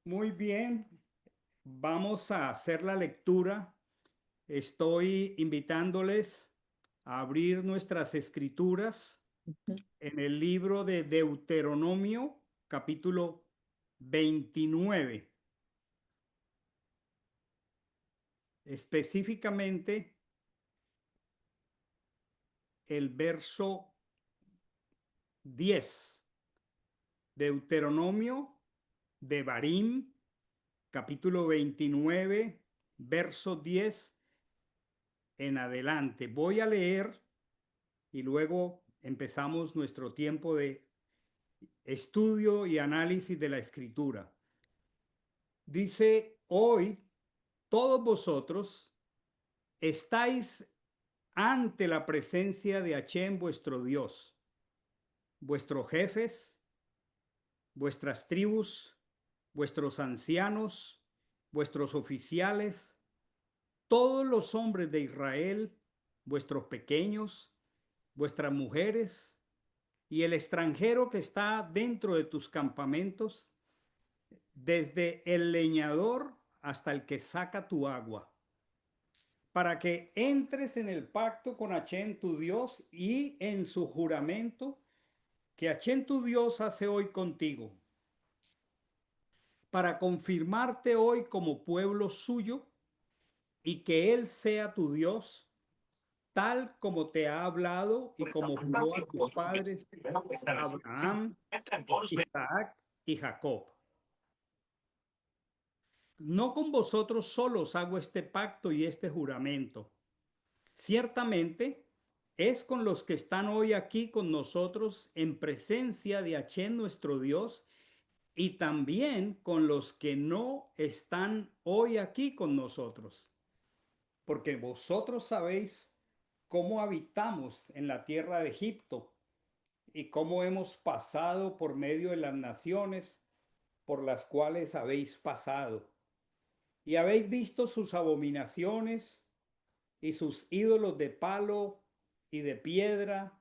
Muy bien, vamos a hacer la lectura. Estoy invitándoles a abrir nuestras escrituras en el libro de Deuteronomio, capítulo 29, específicamente el verso 10. Deuteronomio de Barim, capítulo 29, verso 10 en adelante. Voy a leer y luego empezamos nuestro tiempo de estudio y análisis de la escritura. Dice, hoy todos vosotros estáis ante la presencia de Hachén vuestro Dios, vuestros jefes, vuestras tribus, vuestros ancianos, vuestros oficiales, todos los hombres de Israel, vuestros pequeños, vuestras mujeres, y el extranjero que está dentro de tus campamentos, desde el leñador hasta el que saca tu agua, para que entres en el pacto con Hachén tu Dios y en su juramento que Hachén tu Dios hace hoy contigo, para confirmarte hoy como pueblo suyo y que Él sea tu Dios, tal como te ha hablado y como juró a tus padres, Abraham, Isaac y Jacob. No con vosotros solos hago este pacto y este juramento. Ciertamente es con los que están hoy aquí con nosotros en presencia de Hachén nuestro Dios y también con los que no están hoy aquí con nosotros. Porque vosotros sabéis cómo habitamos en la tierra de Egipto y cómo hemos pasado por medio de las naciones por las cuales habéis pasado. Y habéis visto sus abominaciones y sus ídolos de palo y de piedra,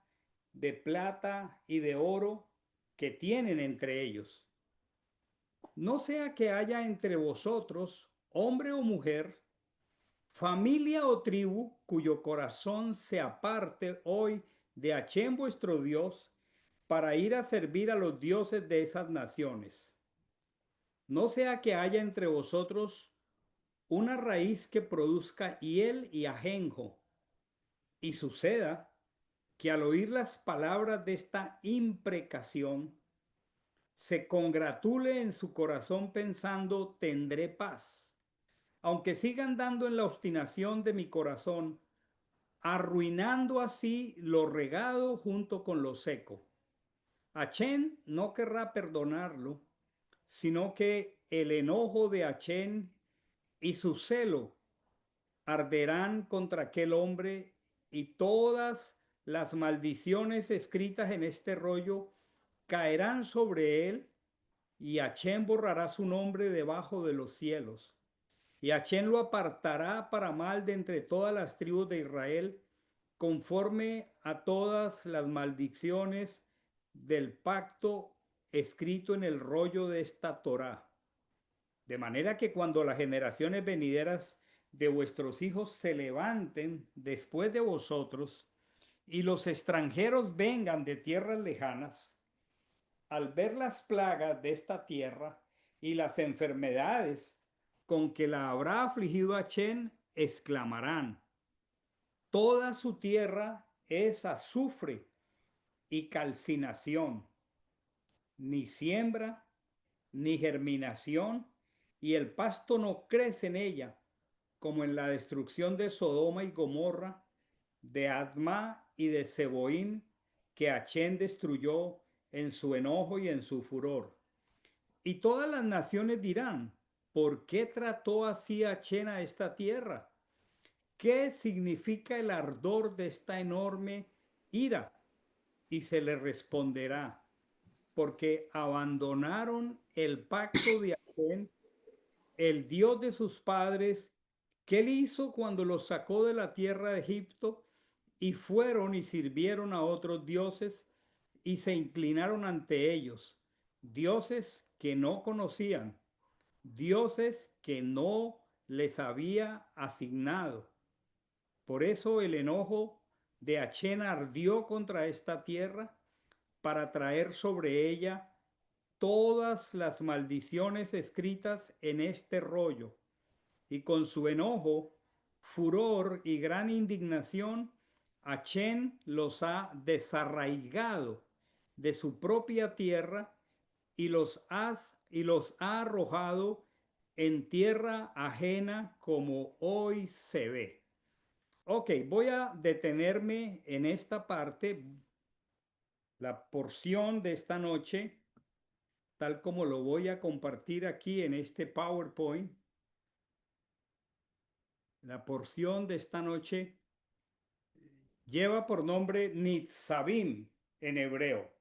de plata y de oro que tienen entre ellos. No sea que haya entre vosotros, hombre o mujer, familia o tribu, cuyo corazón se aparte hoy de Hachén vuestro Dios, para ir a servir a los dioses de esas naciones. No sea que haya entre vosotros una raíz que produzca hiel y ajenjo, y suceda que al oír las palabras de esta imprecación, se congratule en su corazón pensando, tendré paz, aunque siga andando en la obstinación de mi corazón, arruinando así lo regado junto con lo seco. Hachén no querrá perdonarlo, sino que el enojo de Hachén y su celo arderán contra aquel hombre, y todas las maldiciones escritas en este rollo caerán sobre él, y Hachén borrará su nombre debajo de los cielos. Y Hachén lo apartará para mal de entre todas las tribus de Israel, conforme a todas las maldiciones del pacto escrito en el rollo de esta Torá. De manera que cuando las generaciones venideras de vuestros hijos se levanten después de vosotros y los extranjeros vengan de tierras lejanas, al ver las plagas de esta tierra y las enfermedades con que la habrá afligido Hachén, exclamarán: toda su tierra es azufre y calcinación, ni siembra, ni germinación, y el pasto no crece en ella, como en la destrucción de Sodoma y Gomorra, de Adma y de Seboim, que Hachén destruyó en su enojo y en su furor. Y todas las naciones dirán: ¿por qué trató así Hachén a esta tierra? ¿Qué significa el ardor de esta enorme ira? Y se le responderá: porque abandonaron el pacto de Hachén, el Dios de sus padres, que él hizo cuando los sacó de la tierra de Egipto, y fueron y sirvieron a otros dioses y se inclinaron ante ellos, dioses que no conocían. dioses que no les había asignado. Por eso el enojo de Achén ardió contra esta tierra para traer sobre ella todas las maldiciones escritas en este rollo. Y con su enojo, furor y gran indignación, Achén los ha desarraigado de su propia tierra y los ha arrojado en tierra ajena como hoy se ve. Ok, voy a detenerme en esta parte, la porción de esta noche, tal como lo voy a compartir aquí en este PowerPoint. La porción de esta noche lleva por nombre Nitzavim en hebreo.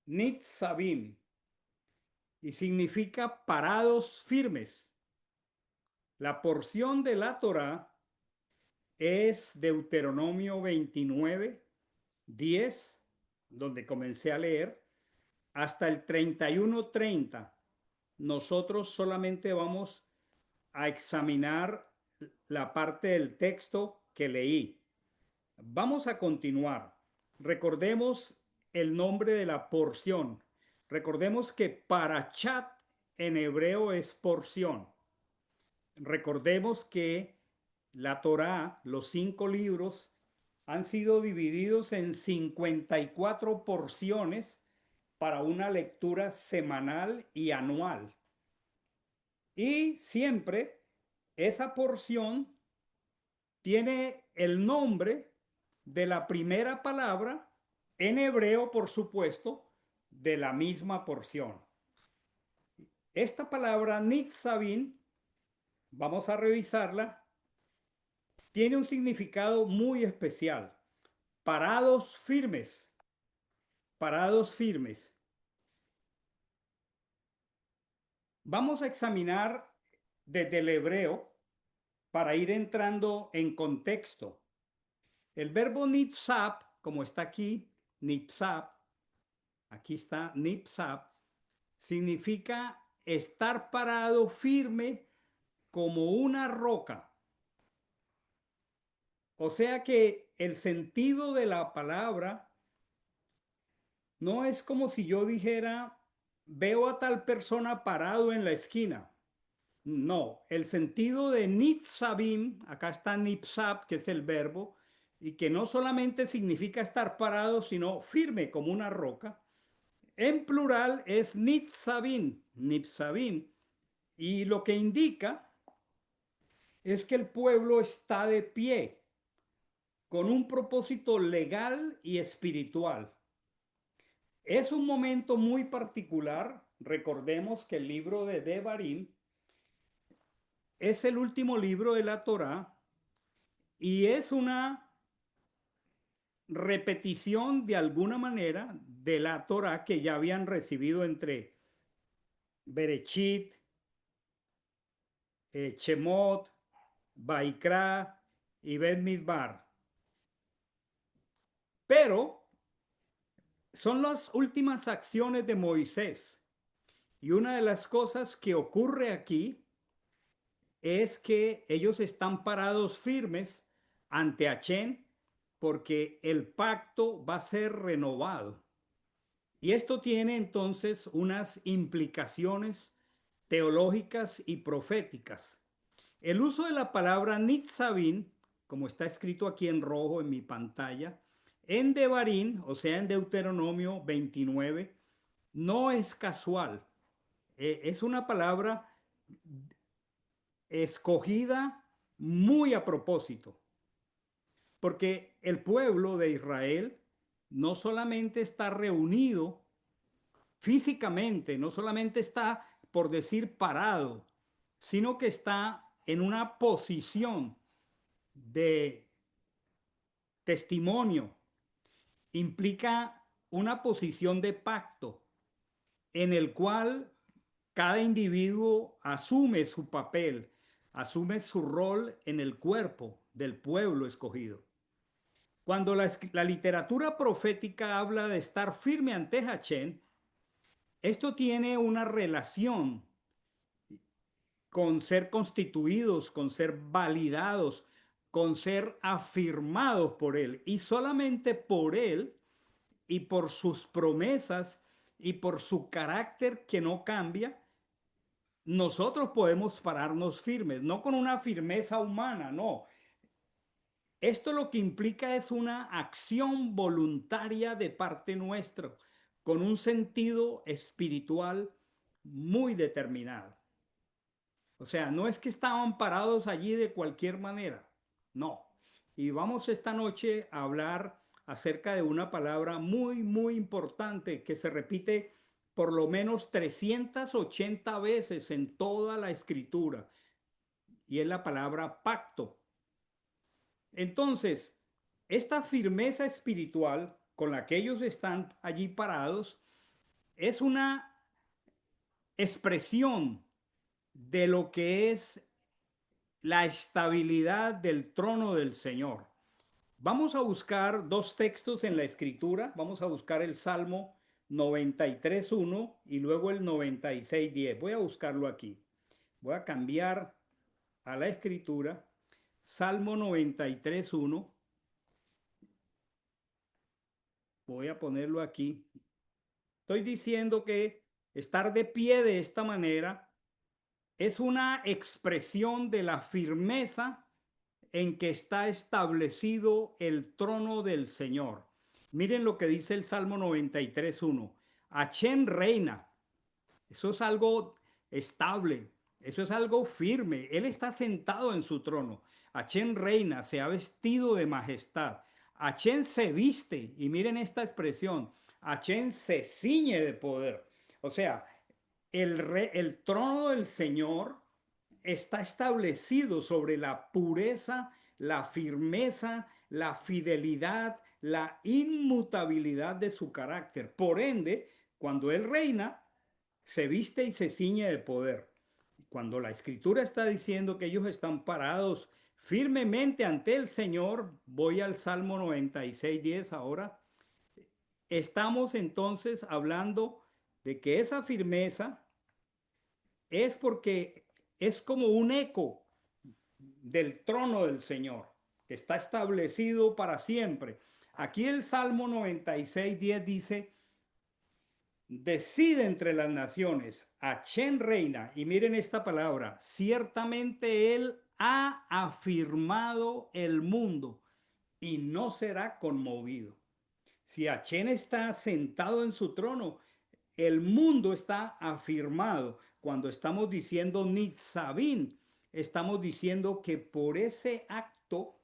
Nitzavim, y significa parados firmes. La porción de la Torá es Deuteronomio 29, 10, donde comencé a leer, hasta el 31:30. Nosotros solamente vamos a examinar la parte del texto que leí. Vamos a continuar. Recordemos el nombre de la porción. Recordemos que parachat en hebreo es porción. Recordemos que la Torá, los 5 libros, han sido divididos en 54 porciones para una lectura semanal y anual. Y siempre esa porción tiene el nombre de la primera palabra en hebreo, por supuesto, de la misma porción. Esta palabra Nitzavim, vamos a revisarla, tiene un significado muy especial. Parados firmes, parados firmes. Vamos a examinar desde el hebreo para ir entrando en contexto. El verbo nitzap, como está aquí, nitzap, aquí está nitzap, significa estar parado firme como una roca. O sea que el sentido de la palabra no es como si yo dijera, veo a tal persona parado en la esquina. No, el sentido de nitzavim, acá está nitzab, que es el verbo, y que no solamente significa estar parado, sino firme como una roca. En plural es nitzavim, nitzavim, y lo que indica es que el pueblo está de pie con un propósito legal y espiritual. Es un momento muy particular. Recordemos que el libro de Devarim es el último libro de la Torá y es una repetición de alguna manera de la Torá que ya habían recibido entre Berechit, Shemot, Baikra y Bet Midbar. Pero son las últimas acciones de Moisés. Y una de las cosas que ocurre aquí es que ellos están parados firmes ante Achén porque el pacto va a ser renovado. Y esto tiene entonces unas implicaciones teológicas y proféticas. El uso de la palabra Nitzavim, como está escrito aquí en rojo en mi pantalla, en Devarim, o sea, en Deuteronomio 29, no es casual. Es una palabra escogida muy a propósito, porque el pueblo de Israel no solamente está reunido físicamente, no solamente está, por decir, parado, sino que está en una posición de testimonio, implica una posición de pacto en el cual cada individuo asume su papel, asume su rol en el cuerpo del pueblo escogido. Cuando la literatura profética habla de estar firme ante Hachén, esto tiene una relación con ser constituidos, con ser validados, con ser afirmados por Él. Y solamente por Él y por sus promesas y por su carácter que no cambia, nosotros podemos pararnos firmes, no con una firmeza humana, no. Esto lo que implica es una acción voluntaria de parte nuestra, con un sentido espiritual muy determinado. O sea, no es que estaban parados allí de cualquier manera, no. Y vamos esta noche a hablar acerca de una palabra muy, muy importante que se repite por lo menos 380 veces en toda la escritura, y es la palabra pacto. Entonces, esta firmeza espiritual con la que ellos están allí parados es una expresión de lo que es la estabilidad del trono del Señor. Vamos a buscar dos textos en la escritura. Vamos a buscar el Salmo 93:1 y luego el 96:10. Voy a buscarlo aquí. Voy a cambiar a la escritura. Salmo 93:1. Voy a ponerlo aquí. Estoy diciendo que estar de pie de esta manera es una expresión de la firmeza en que está establecido el trono del Señor. Miren lo que dice el Salmo 93:1. Achén reina. Eso es algo estable, eso es algo firme. Él está sentado en su trono. Achén reina, se ha vestido de majestad. Achén se viste, y miren esta expresión, Achén se ciñe de poder. O sea, el trono del Señor está establecido sobre la pureza, la firmeza, la fidelidad, la inmutabilidad de su carácter. Por ende, cuando Él reina, se viste y se ciñe de poder. Cuando la escritura está diciendo que ellos están parados firmemente ante el Señor, voy al Salmo 96:10 ahora, estamos entonces hablando de que esa firmeza es porque es como un eco del trono del Señor, que está establecido para siempre. Aquí el Salmo 96:10 dice: decide entre las naciones, Achén reina, y miren esta palabra, ciertamente Él ha afirmado el mundo y no será conmovido. Si Achén está sentado en su trono, el mundo está afirmado. Cuando estamos diciendo Nitzavim, estamos diciendo que por ese acto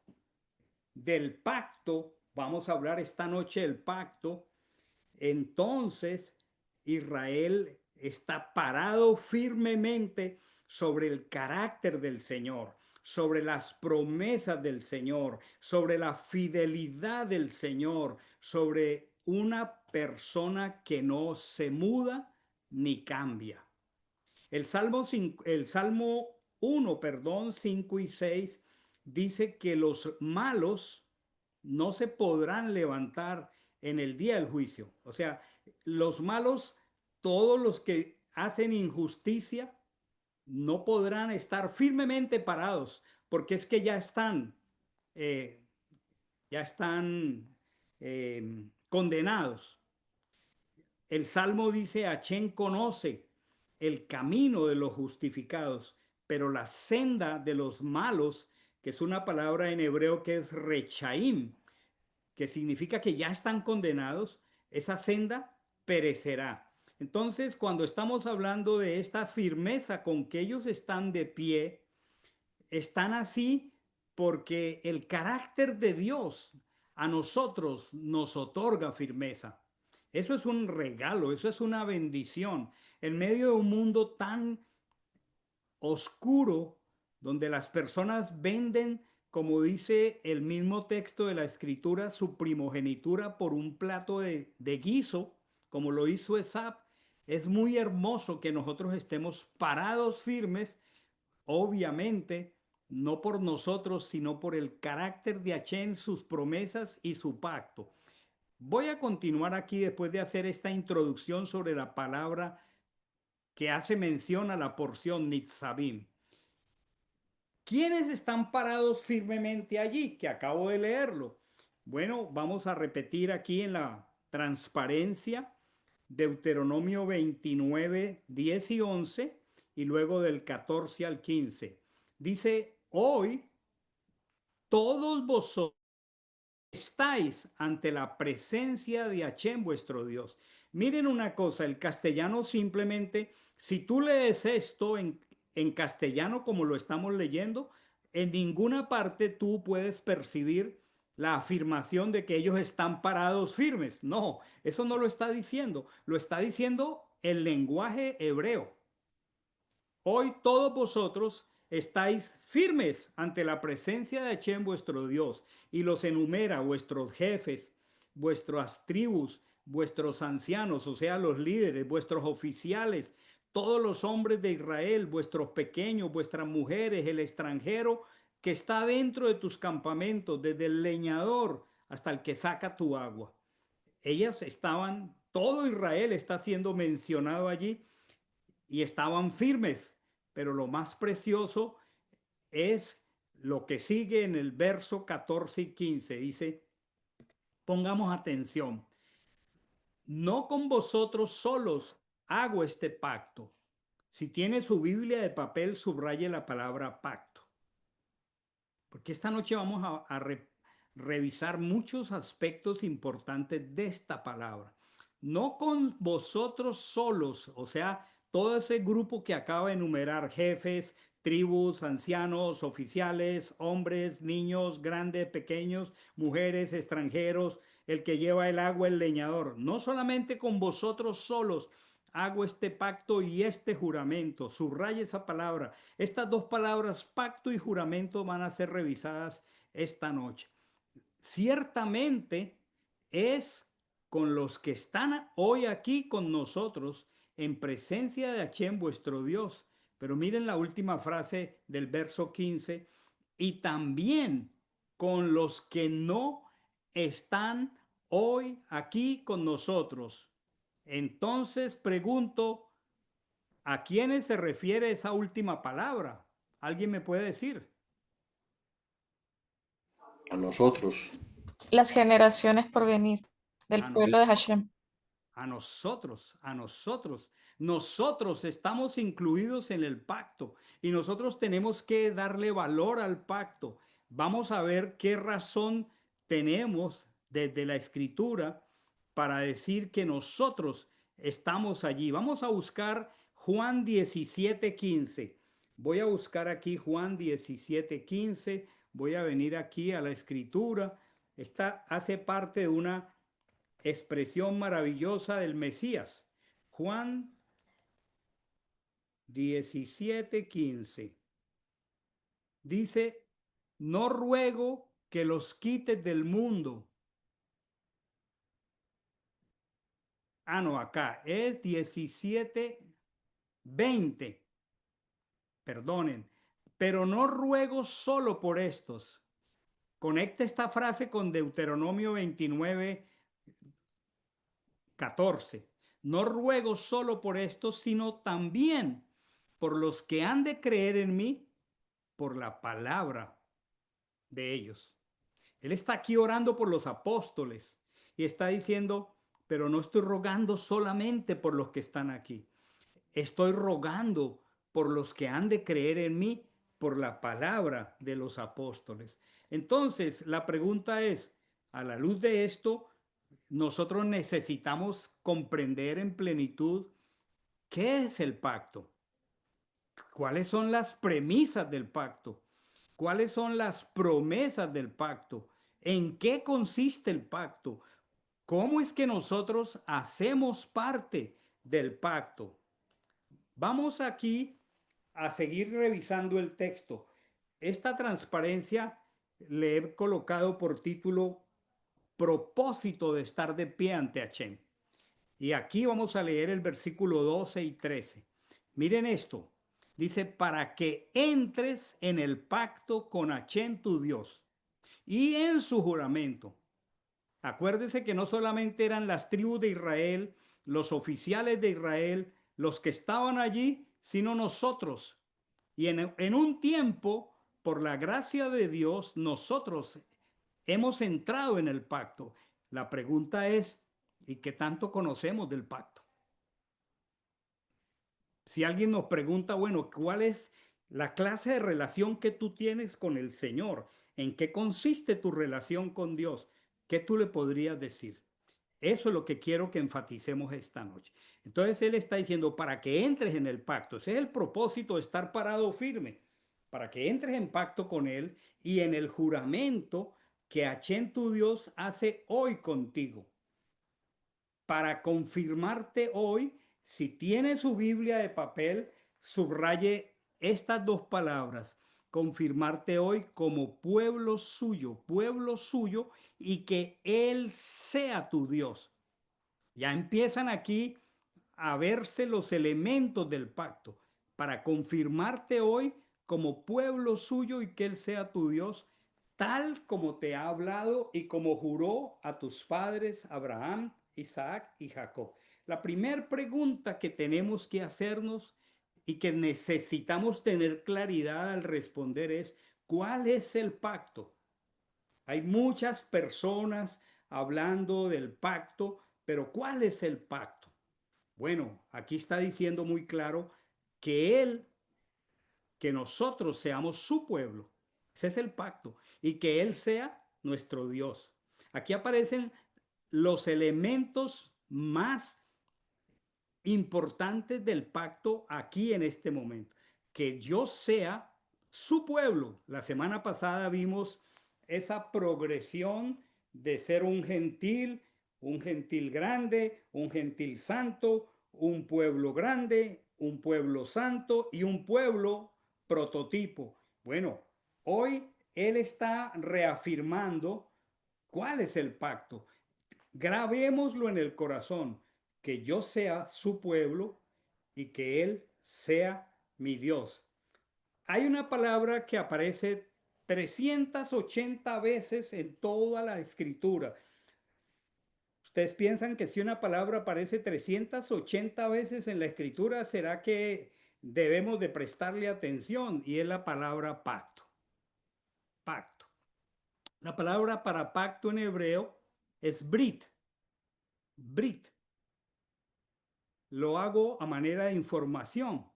del pacto, vamos a hablar esta noche del pacto, entonces Israel está parado firmemente sobre el carácter del Señor, sobre las promesas del Señor, sobre la fidelidad del Señor, sobre una persona que no se muda ni cambia. El Salmo 1, perdón, 5 y 6 dice que los malos no se podrán levantar en el día del juicio. O sea, los malos, todos los que hacen injusticia, no podrán estar firmemente parados, porque es que eh, ya están condenados. El Salmo dice: Achén conoce el camino de los justificados, pero la senda de los malos, que es una palabra en hebreo que es rechaim, que significa que ya están condenados, esa senda perecerá. Entonces, cuando estamos hablando de esta firmeza con que ellos están de pie, están así porque el carácter de Dios a nosotros nos otorga firmeza. Eso es un regalo, eso es una bendición. En medio de un mundo tan oscuro, donde las personas venden, como dice el mismo texto de la escritura, su primogenitura por un plato de guiso, como lo hizo Esap, es muy hermoso que nosotros estemos parados firmes, obviamente, no por nosotros, sino por el carácter de Achén, sus promesas y su pacto. Voy a continuar aquí después de hacer esta introducción sobre la palabra que hace mención a la porción Nitzavim. ¿Quiénes están parados firmemente allí? Que acabo de leerlo. Bueno, vamos a repetir aquí en la transparencia Deuteronomio 29, 10 y 11 y luego del 14 al 15. Dice, hoy todos vosotros estáis ante la presencia de Hachem vuestro Dios. Miren una cosa, el castellano simplemente, si tú lees esto en castellano como lo estamos leyendo, en ninguna parte tú puedes percibir la afirmación de que ellos están parados firmes. No, eso no lo está diciendo, lo está diciendo el lenguaje hebreo. Hoy todos vosotros estáis firmes ante la presencia de Hashem vuestro Dios, y los enumera vuestros jefes, vuestras tribus, vuestros ancianos, o sea, los líderes, vuestros oficiales, todos los hombres de Israel, vuestros pequeños, vuestras mujeres, el extranjero que está dentro de tus campamentos, desde el leñador hasta el que saca tu agua. Ellas estaban, todo Israel está siendo mencionado allí y estaban firmes, pero lo más precioso es lo que sigue en el verso 14 y 15. Dice, pongamos atención, no con vosotros solos hago este pacto. Si tiene su Biblia de papel, subraye la palabra pacto. Porque esta noche vamos a revisar muchos aspectos importantes de esta palabra. No con vosotros solos, o sea, todo ese grupo que acaba de enumerar, jefes, tribus, ancianos, oficiales, hombres, niños, grandes, pequeños, mujeres, extranjeros, el que lleva el agua, el leñador. No solamente con vosotros solos hago este pacto y este juramento. Subraya esa palabra. Estas dos palabras, pacto y juramento, van a ser revisadas esta noche. Ciertamente es con los que están hoy aquí con nosotros en presencia de Hashem vuestro Dios. Pero miren la última frase del verso 15, y también con los que no están hoy aquí con nosotros. Entonces pregunto, ¿a quiénes se refiere esa última palabra? ¿Alguien me puede decir? A nosotros. Las generaciones por venir del A pueblo de nosotros. Hashem. A nosotros, a nosotros. Nosotros estamos incluidos en el pacto y nosotros tenemos que darle valor al pacto. Vamos a ver qué razón tenemos desde la escritura para decir que nosotros estamos allí. Vamos a buscar Juan 17:15. Voy a buscar aquí Juan 17:15. Voy a venir aquí a la escritura. Esta hace parte de una expresión maravillosa del Mesías. Juan 17:15 dice, no ruego que los quites del mundo. Ah, no, acá es 17:20. Perdonen, pero no ruego solo por estos. Conecta esta frase con Deuteronomio 29:14. No ruego solo por estos, sino también por los que han de creer en mí por la palabra de ellos. Él está aquí orando por los apóstoles y está diciendo, pero no estoy rogando solamente por los que están aquí. Estoy rogando por los que han de creer en mí por la palabra de los apóstoles. Entonces, la pregunta es, a la luz de esto, nosotros necesitamos comprender en plenitud qué es el pacto, cuáles son las premisas del pacto, cuáles son las promesas del pacto, en qué consiste el pacto, cómo es que nosotros hacemos parte del pacto. Vamos aquí a seguir revisando el texto. Esta transparencia le he colocado por título propósito de estar de pie ante Hashem. Y aquí vamos a leer el versículo 12 y 13. Miren esto. Dice, para que entres en el pacto con Hashem tu Dios y en su juramento. Acuérdese que no solamente eran las tribus de Israel, los oficiales de Israel, los que estaban allí, sino nosotros. Y en un tiempo por la gracia de Dios, nosotros hemos entrado en el pacto. La pregunta es, ¿y qué tanto conocemos del pacto? Si alguien nos pregunta, bueno, ¿cuál es la clase de relación que tú tienes con el Señor? ¿En qué consiste tu relación con Dios? ¿Qué tú le podrías decir? Eso es lo que quiero que enfaticemos esta noche. Entonces Él está diciendo, para que entres en el pacto, ese es el propósito de estar parado firme, para que entres en pacto con Él y en el juramento que Hachén tu Dios hace hoy contigo para confirmarte hoy, si tiene su Biblia de papel, subraye estas dos palabras, confirmarte hoy como pueblo suyo, y que Él sea tu Dios. Ya empiezan aquí a verse los elementos del pacto para confirmarte hoy como pueblo suyo y que Él sea tu Dios, tal como te ha hablado y como juró a tus padres Abraham, Isaac y Jacob. La primera pregunta que tenemos que hacernos y que necesitamos tener claridad al responder es, ¿cuál es el pacto? Hay muchas personas hablando del pacto, pero ¿cuál es el pacto? Bueno, aquí está diciendo muy claro que que nosotros seamos su pueblo. Ese es el pacto. Y que Él sea nuestro Dios. Aquí aparecen los elementos más importantes del pacto aquí en este momento. Que yo sea su pueblo. La semana pasada vimos esa progresión de ser un gentil grande, un gentil santo, un pueblo grande, un pueblo santo y un pueblo prototipo. Bueno, hoy él está reafirmando cuál es el pacto. Grabémoslo en el corazón, que yo sea su pueblo y que Él sea mi Dios. Hay una palabra que aparece 380 veces en toda la escritura. ¿Ustedes piensan que si una palabra aparece 380 veces en la escritura, será que debemos de prestarle atención? Y es la palabra pacto. Pacto. La palabra para pacto en hebreo es brit. Brit. Lo hago a manera de información.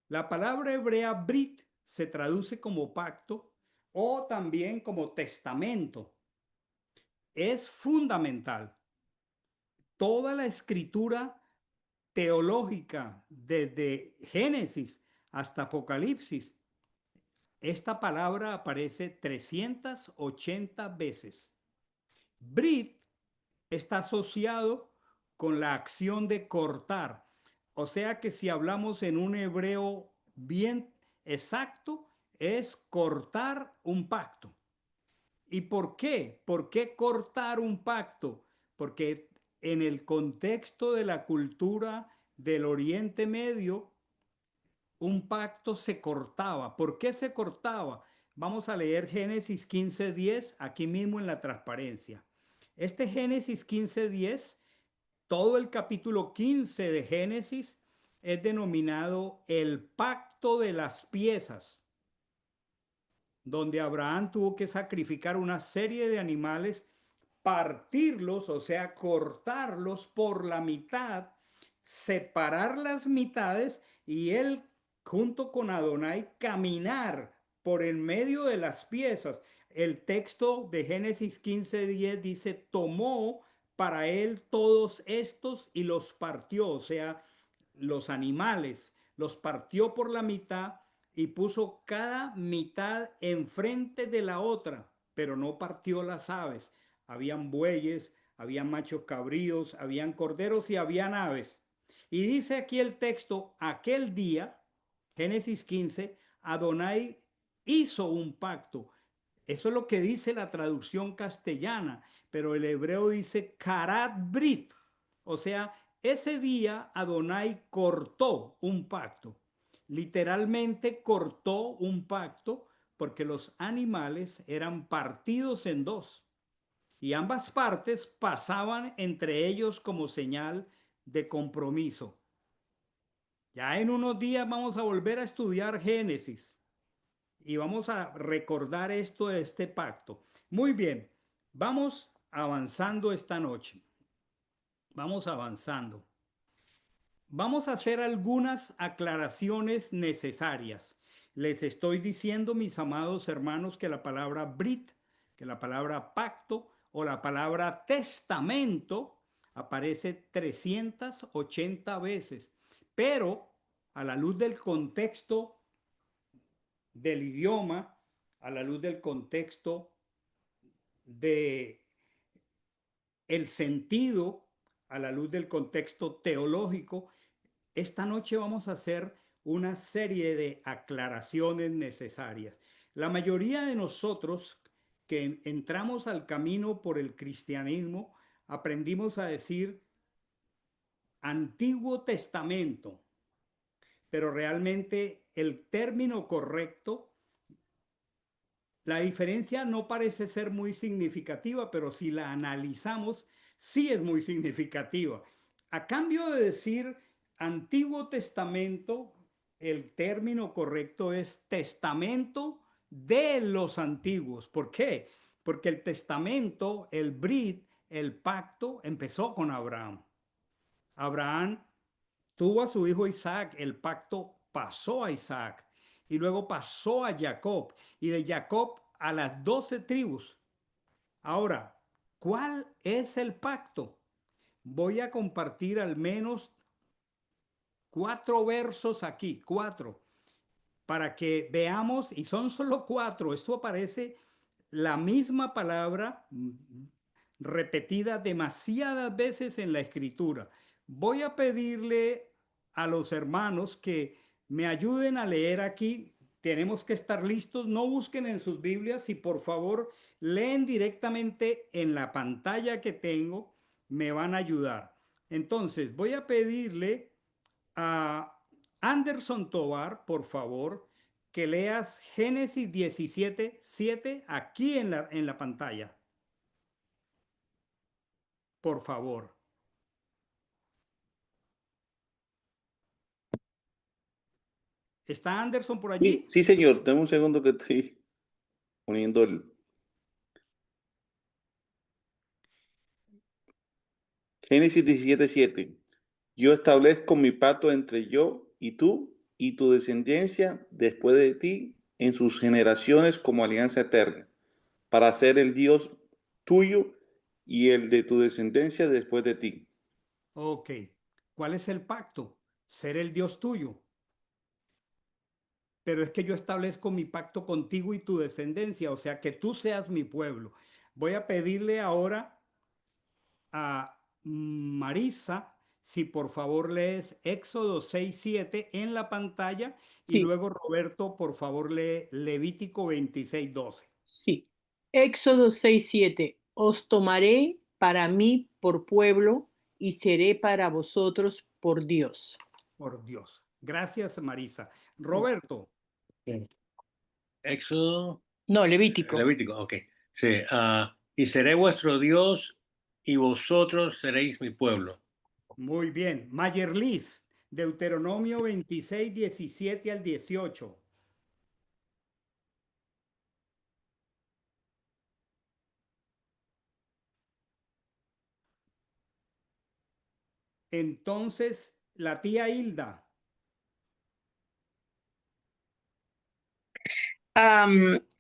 La palabra hebrea brit se traduce como pacto o también como testamento. Es fundamental. Toda la escritura teológica, desde Génesis hasta Apocalipsis, esta palabra aparece 380 veces. Brit está asociado con la acción de cortar. O sea que si hablamos en un hebreo bien exacto, es cortar un pacto. ¿Y por qué? ¿Por qué cortar un pacto? Porque en el contexto de la cultura del Oriente Medio, un pacto se cortaba. ¿Por qué se cortaba? Vamos a leer Génesis 15:10 aquí mismo en la transparencia. Este Génesis 15:10, todo el capítulo 15 de Génesis es denominado el pacto de las piezas, donde Abraham tuvo que sacrificar una serie de animales, partirlos, o sea, cortarlos por la mitad, separar las mitades y él, junto con Adonai, caminar por en medio de las piezas. El texto de Génesis 15:10 dice, tomó para él todos estos y los partió, o sea, los animales, los partió por la mitad y puso cada mitad enfrente de la otra, pero no partió las aves. Habían bueyes, habían machos cabríos, habían corderos y habían aves. Y dice aquí el texto, aquel día, Génesis 15, Adonai hizo un pacto. Eso es lo que dice la traducción castellana, pero el hebreo dice karat brit. O sea, ese día Adonai cortó un pacto. Literalmente cortó un pacto porque los animales eran partidos en dos y ambas partes pasaban entre ellos como señal de compromiso. Ya en unos días vamos a volver a estudiar Génesis y vamos a recordar esto de este pacto. Muy bien, vamos avanzando esta noche. Vamos avanzando. Vamos a hacer algunas aclaraciones necesarias. Les estoy diciendo, mis amados hermanos, que la palabra Brit, que la palabra pacto o la palabra testamento aparece 380 veces, pero a la luz del contexto del idioma, a la luz del contexto de el sentido, a la luz del contexto teológico, esta noche vamos a hacer una serie de aclaraciones necesarias. La mayoría de nosotros que entramos al camino por el cristianismo, aprendimos a decir Antiguo Testamento, pero realmente el término correcto, la diferencia no parece ser muy significativa, pero si la analizamos, sí es muy significativa. A cambio de decir Antiguo Testamento, el término correcto es testamento de los antiguos. ¿Por qué? Porque el testamento, el brit, el pacto, empezó con Abraham. Abraham tuvo a su hijo Isaac, el pacto pasó a Isaac y luego pasó a Jacob y de Jacob a las 12 tribus. Ahora, ¿cuál es el pacto? Voy a compartir al menos 4 versos aquí, 4, para que veamos, y son solo 4, esto aparece la misma palabra repetida demasiadas veces en la escritura. Voy a pedirle a los hermanos que me ayuden a leer aquí. Tenemos que estar listos. No busquen en sus Biblias y por favor leen directamente en la pantalla que tengo. Me van a ayudar. Entonces, voy a pedirle a Anderson Tovar, por favor, que leas Génesis 17:7 aquí en la pantalla. Por favor. ¿Está Anderson por Sí, allí? sí, señor. Dame un segundo que estoy poniendo el Génesis 17:7. Yo establezco mi pacto entre yo y tu descendencia después de ti en sus generaciones como alianza eterna, para ser el Dios tuyo y el de tu descendencia después de ti. Ok. ¿Cuál es el pacto? Ser el Dios tuyo. Pero es que yo establezco mi pacto contigo y tu descendencia, o sea, que tú seas mi pueblo. Voy a pedirle ahora a Marisa si por favor lees Éxodo 6:7 en la pantalla y Sí, luego Roberto, por favor, lee Levítico 26:12. sí. Éxodo 6:7. Os tomaré para mí por pueblo y seré para vosotros por Dios. Por Dios. Gracias, Marisa. Sí. Roberto. Sí. Éxodo, No, Levítico. Levítico, ok. Sí, y seré vuestro Dios y vosotros seréis mi pueblo. Muy bien. Mayerlis, Deuteronomio 26:17 al 18. Entonces, la tía Hilda,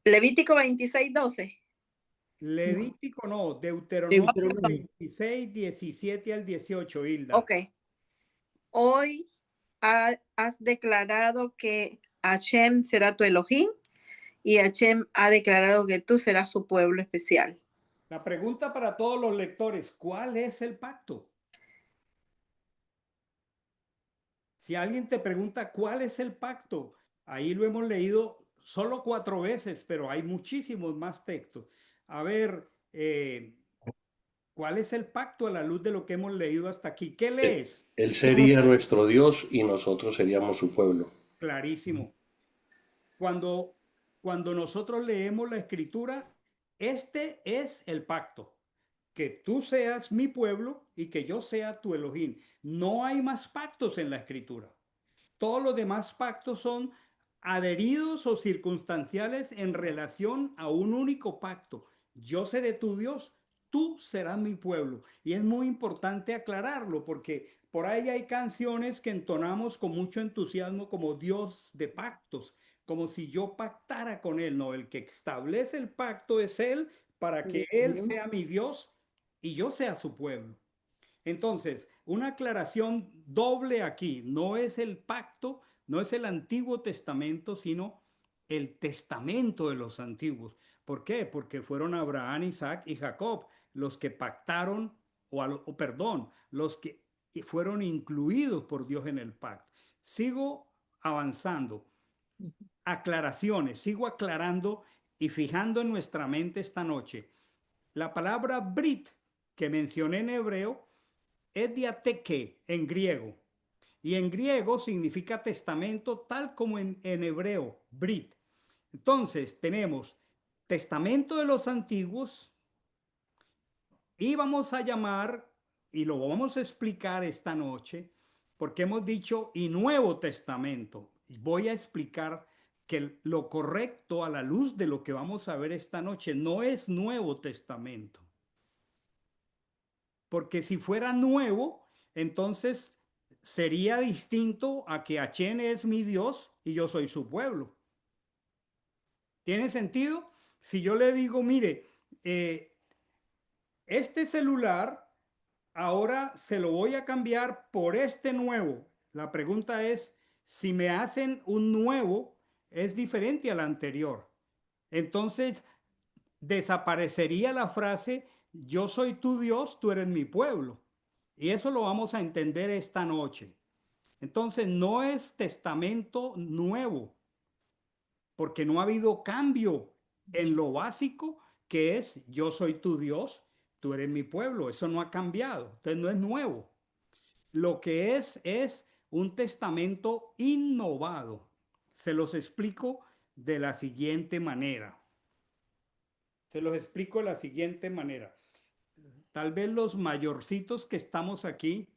Levítico 26:12. Levítico no, Deuteronomio Deuteronomio. 26:17 al 18, Hilda. Ok. Hoy has declarado que Hashem será tu Elohim y Hashem ha declarado que tú serás su pueblo especial. La pregunta para todos los lectores, ¿cuál es el pacto? Si alguien te pregunta cuál es el pacto, ahí lo hemos leído solo 4 veces, pero hay muchísimos más textos. A ver, ¿cuál es el pacto a la luz de lo que hemos leído hasta aquí? ¿Qué lees? Él sería nuestro Dios y nosotros seríamos su pueblo. Clarísimo. Cuando nosotros leemos la escritura, este es el pacto, que tú seas mi pueblo y que yo sea tu Elohim. No hay más pactos en la escritura. Todos los demás pactos son adheridos o circunstanciales en relación a un único pacto. Yo seré tu Dios, tú serás mi pueblo. Y es muy importante aclararlo porque por ahí hay canciones que entonamos con mucho entusiasmo como Dios de pactos, como si yo pactara con Él. No, el que establece el pacto es Él para que Él Ujú. sea mi Dios y yo sea su pueblo. Entonces, una aclaración doble aquí, no es el pacto, no es el Antiguo Testamento, sino el testamento de los antiguos. ¿Por qué? Porque fueron Abraham, Isaac y Jacob los que pactaron, perdón, los que fueron incluidos por Dios en el pacto. Sigo avanzando. Aclaraciones, sigo aclarando y fijando en nuestra mente esta noche. La palabra Brit que mencioné en hebreo es diateque en griego. Y en griego significa testamento tal como en hebreo, Brit. Entonces tenemos testamento de los antiguos y vamos a llamar, y lo vamos a explicar esta noche, porque hemos dicho y Nuevo Testamento. Y voy a explicar que lo correcto a la luz de lo que vamos a ver esta noche no es Nuevo Testamento. Porque si fuera nuevo, entonces sería distinto a que Achén es mi Dios y yo soy su pueblo. ¿Tiene sentido? Si yo le digo, mire, este celular ahora se lo voy a cambiar por este nuevo. La pregunta es, si me hacen un nuevo, es diferente al anterior. Entonces, desaparecería la frase, yo soy tu Dios, tú eres mi pueblo. Y eso lo vamos a entender esta noche. Entonces, no es testamento nuevo, porque no ha habido cambio en lo básico que es, yo soy tu Dios, tú eres mi pueblo. Eso no ha cambiado. Entonces, no es nuevo. Lo que es un testamento innovado. Se los explico de la siguiente manera. Se los explico de la siguiente manera. Tal vez los mayorcitos que estamos aquí,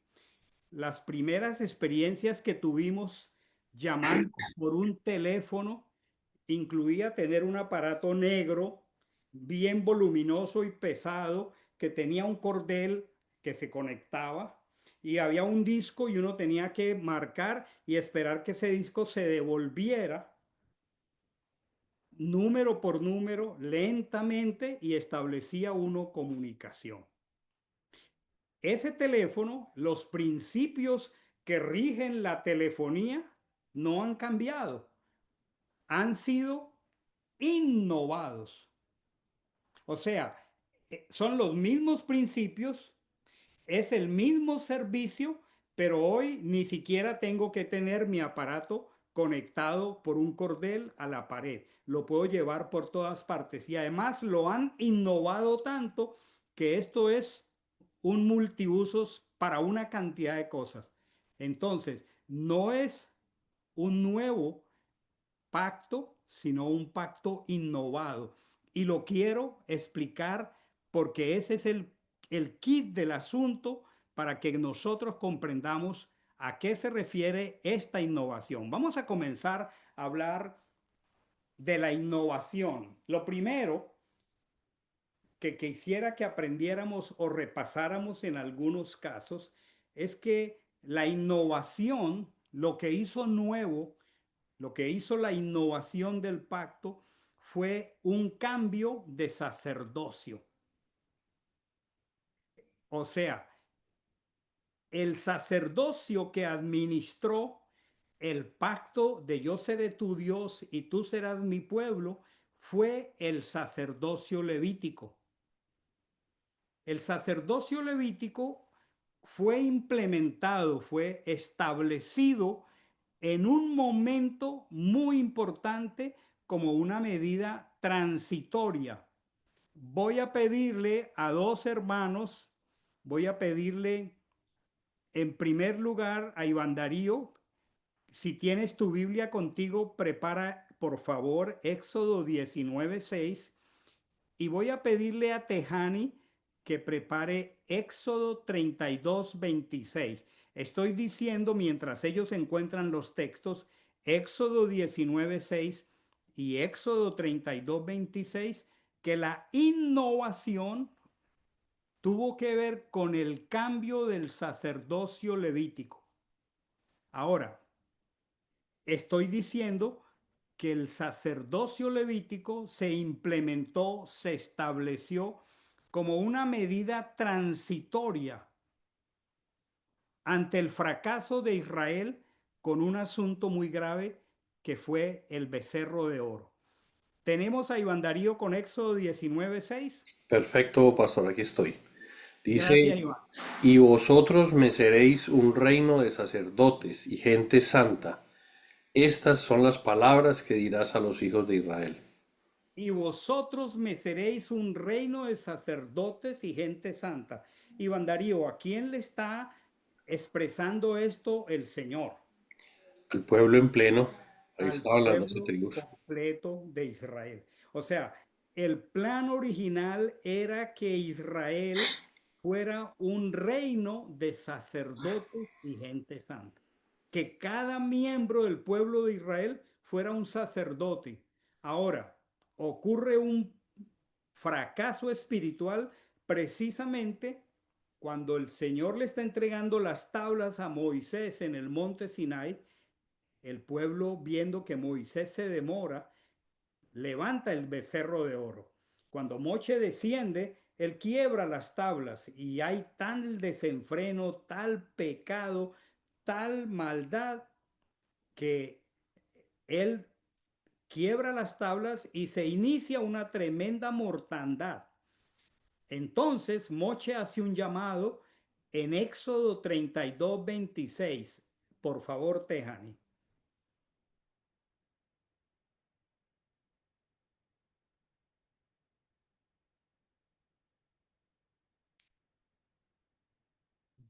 las primeras experiencias que tuvimos llamando por un teléfono incluía tener un aparato negro, bien voluminoso y pesado, que tenía un cordel que se conectaba y había un disco y uno tenía que marcar y esperar que ese disco se devolviera número por número lentamente y establecía uno comunicación. Ese teléfono, los principios que rigen la telefonía no han cambiado, han sido innovados. O sea, son los mismos principios, es el mismo servicio, pero hoy ni siquiera tengo que tener mi aparato conectado por un cordel a la pared. Lo puedo llevar por todas partes y además lo han innovado tanto que esto es un multiusos para una cantidad de cosas. Entonces, no es un nuevo pacto, sino un pacto innovado. Y lo quiero explicar porque ese es el kit del asunto para que nosotros comprendamos a qué se refiere esta innovación. Vamos a comenzar a hablar de la innovación. Lo primero que quisiera que aprendiéramos o repasáramos en algunos casos es que la innovación, lo que hizo nuevo, lo que hizo la innovación del pacto fue un cambio de sacerdocio. O sea, el sacerdocio que administró el pacto de yo seré tu Dios y tú serás mi pueblo fue el sacerdocio levítico. El sacerdocio levítico fue implementado, fue establecido en un momento muy importante como una medida transitoria. Voy a pedirle a dos hermanos, voy a pedirle en primer lugar a Iván Darío, si tienes tu Biblia contigo, prepara por favor Éxodo 19:6 y voy a pedirle a Tejani que prepare Éxodo 32:26. Estoy diciendo mientras ellos encuentran los textos Éxodo 19:6 y Éxodo 32:26, que la innovación tuvo que ver con el cambio del sacerdocio levítico. Ahora, estoy diciendo que el sacerdocio levítico se implementó, se estableció como una medida transitoria ante el fracaso de Israel con un asunto muy grave que fue el becerro de oro. Tenemos a Iván Darío con Éxodo 19:6. Perfecto, pastor, aquí estoy. Gracias, Dice, Iván. y vosotros me seréis un reino de sacerdotes y gente santa. Estas son las palabras que dirás a los hijos de Israel. Y vosotros me seréis un reino de sacerdotes y gente santa. Iván Darío, ¿a quién le está expresando esto el Señor? Al pueblo en pleno, ahí Al estaban las 12 pueblo tribus. completo de Israel. O sea, el plan original era que Israel fuera un reino de sacerdotes y gente santa. Que cada miembro del pueblo de Israel fuera un sacerdote. Ahora, ocurre un fracaso espiritual precisamente cuando el Señor le está entregando las tablas a Moisés en el monte Sinai. El pueblo, viendo que Moisés se demora, levanta el becerro de oro. Cuando Moche desciende, él quiebra las tablas y hay tal desenfreno, tal pecado, tal maldad que él quiebra las tablas y se inicia una tremenda mortandad. Entonces Moche hace un llamado en Éxodo 32:26. Por favor, Tejani.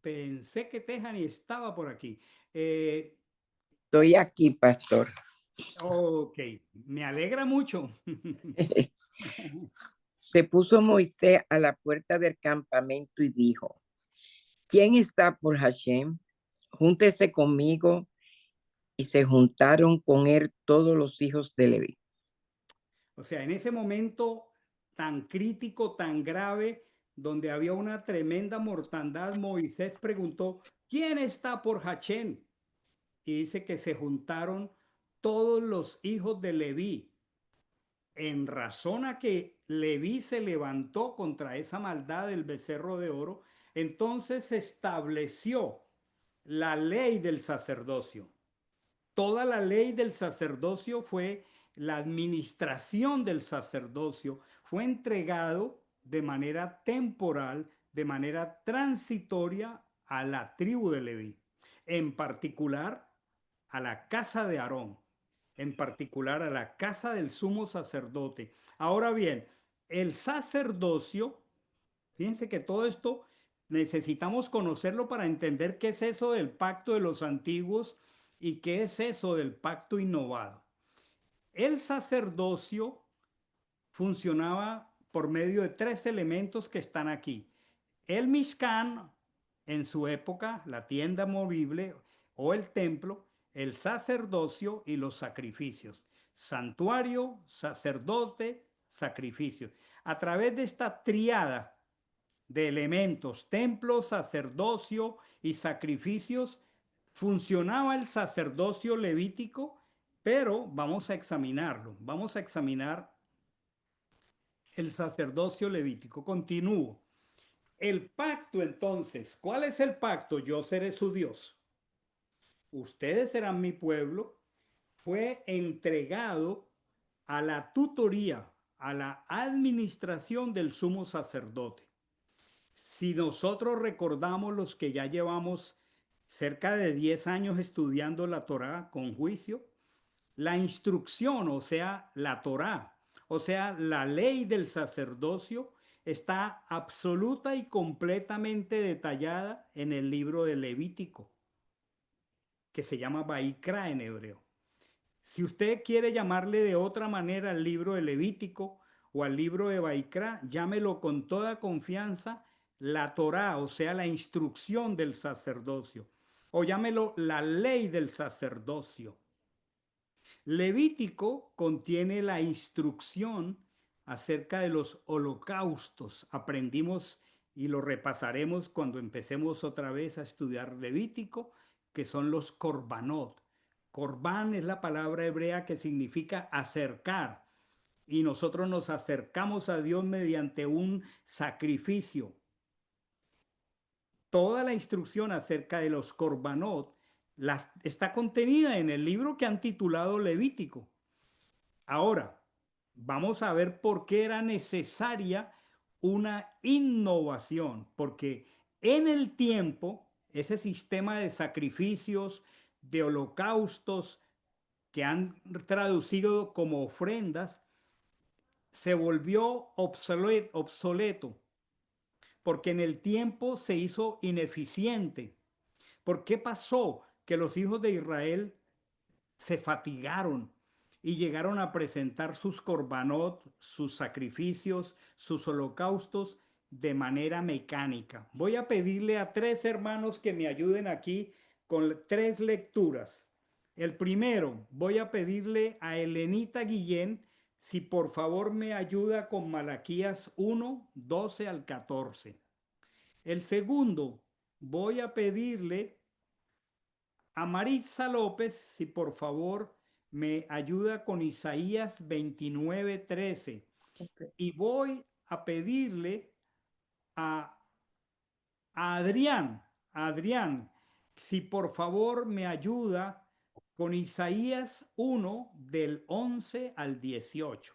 Pensé que Tejani estaba por aquí. Estoy aquí, pastor. Ok, me alegra mucho. Se puso Moisés a la puerta del campamento y dijo, ¿quién está por Hashem? Júntese conmigo. Y se juntaron con él todos los hijos de Leví. O sea, en ese momento tan crítico, tan grave, donde había una tremenda mortandad, Moisés preguntó, ¿quién está por Hachén? Y dice que se juntaron todos los hijos de Leví, en razón a que Leví se levantó contra esa maldad del becerro de oro. Entonces se estableció la ley del sacerdocio. Toda la ley del sacerdocio fue, la administración del sacerdocio fue entregado de manera temporal, de manera transitoria a la tribu de Leví, en particular a la casa de Aarón, en particular a la casa del sumo sacerdote. Ahora bien, el sacerdocio, fíjense que todo esto necesitamos conocerlo para entender qué es eso del pacto de los antiguos y qué es eso del pacto innovado. El sacerdocio funcionaba por medio de tres elementos que están aquí. El Mishkan, en su época, la tienda movible o el templo, el sacerdocio y los sacrificios. Santuario, sacerdote, sacrificios. A través de esta triada de elementos, templo, sacerdocio y sacrificios, funcionaba el sacerdocio levítico, pero vamos a examinarlo. Vamos a examinar el sacerdocio levítico. Continúo. El pacto entonces, ¿cuál es el pacto? Yo seré su Dios. Ustedes serán mi pueblo. Fue entregado a la tutoría, a la administración del sumo sacerdote. Si nosotros recordamos los que ya llevamos cerca de 10 años estudiando la Torá con juicio, la instrucción, o sea, la Torá, o sea, la ley del sacerdocio, está absoluta y completamente detallada en el libro de Levítico, que se llama Baikra en hebreo. Si usted quiere llamarle de otra manera al libro de Levítico o al libro de Baikra, llámelo con toda confianza la Torá, o sea, la instrucción del sacerdocio, o llámelo la ley del sacerdocio. Levítico contiene la instrucción acerca de los holocaustos. Aprendimos y lo repasaremos cuando empecemos otra vez a estudiar Levítico, que son los korbanot. Corbán es la palabra hebrea que significa acercar, y nosotros nos acercamos a Dios mediante un sacrificio. Toda la instrucción acerca de los korbanot está contenida en el libro que han titulado Levítico. Ahora, vamos a ver por qué era necesaria una innovación, porque en el tiempo, ese sistema de sacrificios, de holocaustos, que han traducido como ofrendas, se volvió obsoleto, porque en el tiempo se hizo ineficiente. ¿Por qué pasó que los hijos de Israel se fatigaron y llegaron a presentar sus korbanot, sus sacrificios, sus holocaustos de manera mecánica? Voy a pedirle a 3 hermanos que me ayuden aquí con 3 lecturas. El primero, voy a pedirle a Elenita Guillén si por favor me ayuda con Malaquías 1, 12 al 14. El segundo, voy a pedirle a Maritza López si por favor me ayuda con Isaías 29, 13. Y voy a pedirle a Adrián, si por favor me ayuda con Isaías 1 del 11 al 18.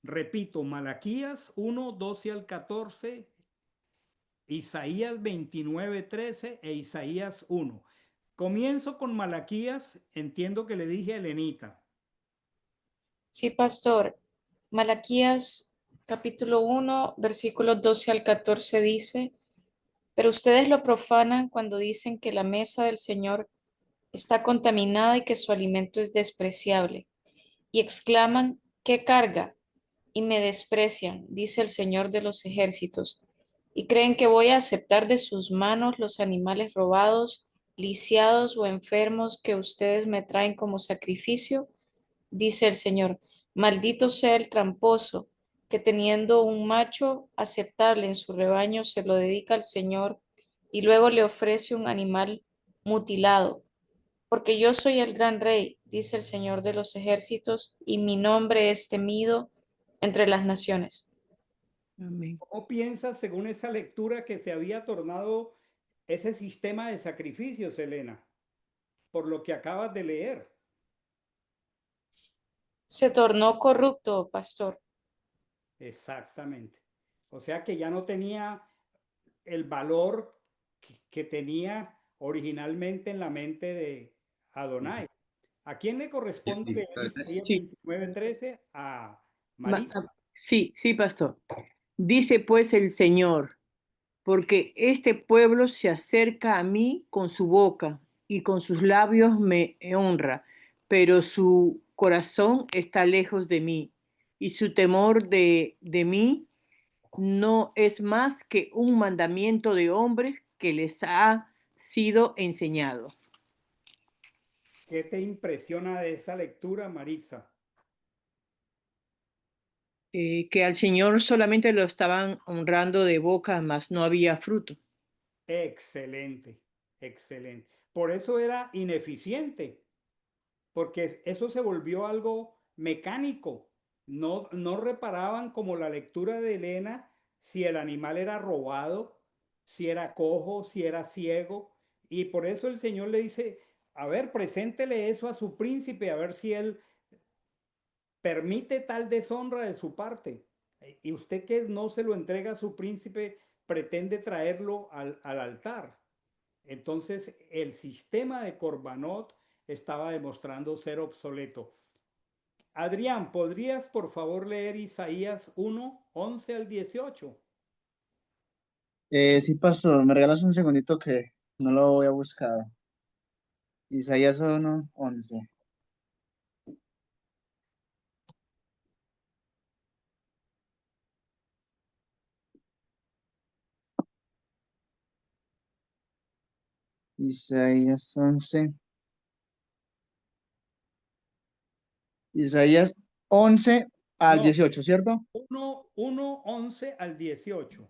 Repito, Malaquías 1, 12 al 14, Isaías 29, 13 e Isaías 1. Comienzo con Malaquías, entiendo que le dije a Elenita. Sí, pastor. Malaquías capítulo 1, versículos 12 al 14 dice, pero ustedes lo profanan cuando dicen que la mesa del Señor está contaminada y que su alimento es despreciable. Y exclaman, ¿qué carga? Y me desprecian, dice el Señor de los ejércitos. Y creen que voy a aceptar de sus manos los animales robados, lisiados o enfermos que ustedes me traen como sacrificio, dice el Señor. Maldito sea el tramposo, que teniendo un macho aceptable en su rebaño se lo dedica al Señor y luego le ofrece un animal mutilado. Porque yo soy el gran rey, dice el Señor de los ejércitos, y mi nombre es temido entre las naciones. Amén. ¿Cómo piensas, según esa lectura, que se había tornado ese sistema de sacrificios, Elena? Por lo que acabas de leer. Se tornó corrupto, pastor. Exactamente. O sea que ya no tenía el valor que tenía originalmente en la mente de Adonai. ¿A quién le corresponde leer Isaías Sí, 29:13? A ma- Marisa. sí, sí, pastor. Dice pues el Señor, porque este pueblo se acerca a mí con su boca y con sus labios me honra, pero su corazón está lejos de mí y su temor de mí no es más que un mandamiento de hombres que les ha sido enseñado. ¿Qué te impresiona de esa lectura, Marisa? Que al Señor solamente lo estaban honrando de boca, mas no había fruto. Excelente, excelente. Por eso era ineficiente, porque eso se volvió algo mecánico. No reparaban, como la lectura de Elena, si el animal era robado, si era cojo, si era ciego. Y por eso el Señor le dice, a ver, preséntele eso a su príncipe, a ver si él permite tal deshonra de su parte. Y usted, que no se lo entrega a su príncipe, pretende traerlo al altar. Entonces, el sistema de Corbanot estaba demostrando ser obsoleto. Adrián, ¿podrías por favor leer Isaías 1, 11 al 18? Sí, pastor, me regalas un segundito que no lo voy a buscar. Isaías 1:11. Isaías 11. Isaías 11 al No, 18, ¿cierto? 11 al 18.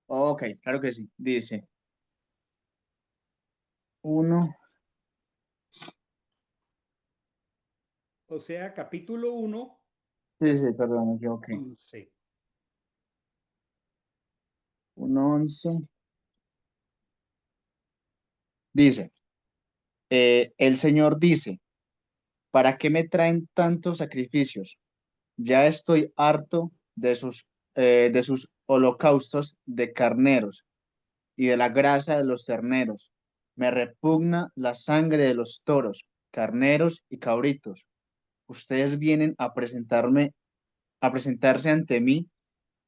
Ok, claro que sí. Dice 1, O sea, capítulo 1, sí, perdón, me equivoqué. 11. 1:11. Dice, el Señor dice, ¿para qué me traen tantos sacrificios? Ya estoy harto de sus holocaustos de carneros y de la grasa de los terneros. Me repugna la sangre de los toros, carneros y cabritos. Ustedes vienen a presentarse ante mí,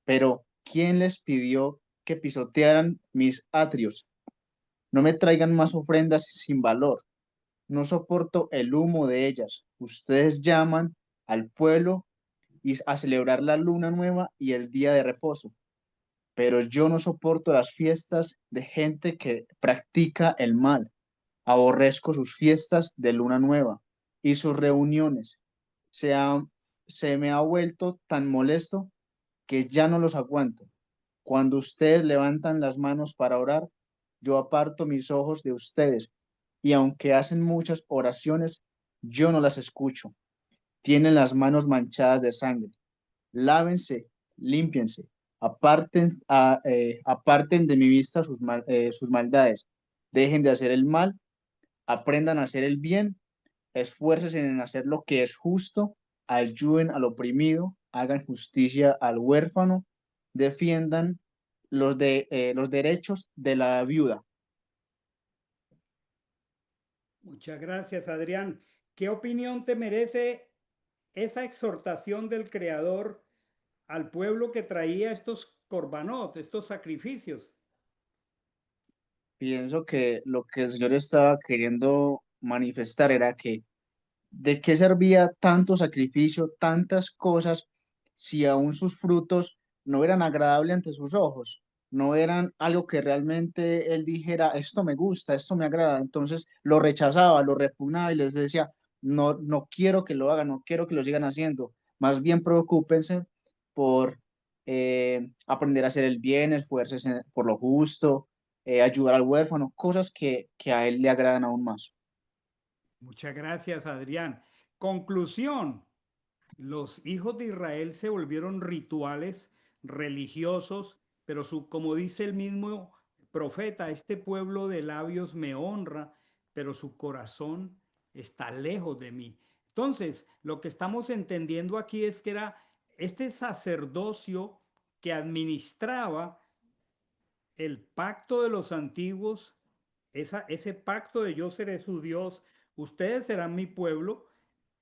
pero ¿quién les pidió que pisotearan mis atrios? No me traigan más ofrendas sin valor. No soporto el humo de ellas. Ustedes llaman al pueblo y a celebrar la luna nueva y el día de reposo. Pero yo no soporto las fiestas de gente que practica el mal. Aborrezco sus fiestas de luna nueva y sus reuniones. Se, ha- Se me ha vuelto tan molesto que ya no los aguanto. Cuando ustedes levantan las manos para orar, yo aparto mis ojos de ustedes, y aunque hacen muchas oraciones, yo no las escucho. Tienen las manos manchadas de sangre. Lávense, límpiense, aparten de mi vista sus maldades. Dejen de hacer el mal, aprendan a hacer el bien, esfuércense en hacer lo que es justo, ayuden al oprimido, hagan justicia al huérfano, defiendan los derechos de la viuda. Muchas gracias, Adrián. ¿Qué opinión te merece esa exhortación del Creador al pueblo que traía estos corbanot, estos sacrificios? Pienso que lo que el Señor estaba queriendo manifestar era que ¿de qué servía tanto sacrificio, tantas cosas, si aún sus frutos no eran agradables ante sus ojos? No eran algo que realmente él dijera, esto me gusta, esto me agrada. Entonces lo rechazaba, lo repugnaba y les decía, no, no quiero que lo hagan, no quiero que lo sigan haciendo. Más bien preocúpense por aprender a hacer el bien, esfuércense por lo justo, ayudar al huérfano, cosas que a él le agradan aún más. Muchas gracias, Adrián. Conclusión. Los hijos de Israel se volvieron rituales religiosos, pero como dice el mismo profeta, este pueblo de labios me honra, pero su corazón está lejos de mí. Entonces, lo que estamos entendiendo aquí es que era este sacerdocio que administraba el pacto de los antiguos, ese pacto de yo seré su Dios, ustedes serán mi pueblo.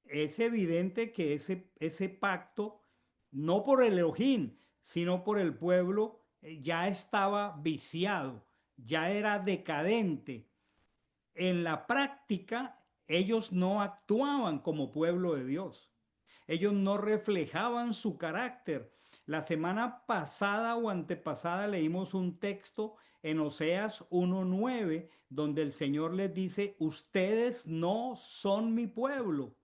Es evidente que ese pacto, no por el Elohim, sino por el pueblo, ya estaba viciado, ya era decadente. En la práctica, ellos no actuaban como pueblo de Dios. Ellos no reflejaban su carácter. La semana pasada o antepasada leímos un texto en Oseas 1:9, donde el Señor les dice, ustedes no son mi pueblo.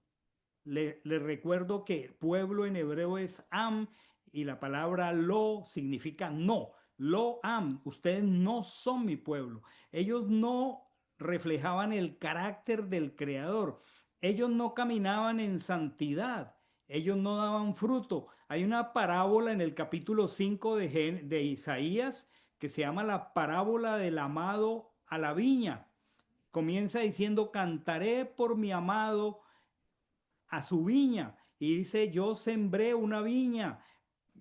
Le recuerdo que pueblo en hebreo es am y la palabra lo significa no. Lo am, ustedes no son mi pueblo. Ellos no reflejaban el carácter del Creador. Ellos no caminaban en santidad. Ellos no daban fruto. Hay una parábola en el capítulo 5 de Isaías que se llama la parábola del amado a la viña. Comienza diciendo, cantaré por mi amado a su viña. Y dice, yo sembré una viña,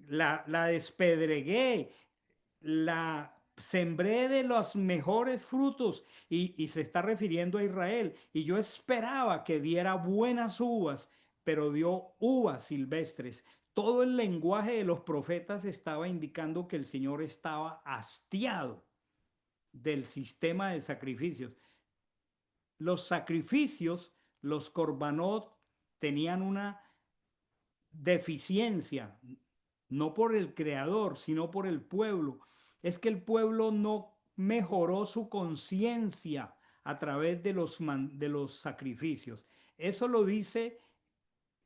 la despedregué, la sembré de los mejores frutos y se está refiriendo a Israel. Y yo esperaba que diera buenas uvas, pero dio uvas silvestres. Todo el lenguaje de los profetas estaba indicando que el Señor estaba hastiado del sistema de sacrificios. Los sacrificios, los corbanot, tenían una deficiencia, no por el creador, sino por el pueblo. Es que el pueblo no mejoró su conciencia a través de los sacrificios. Eso lo dice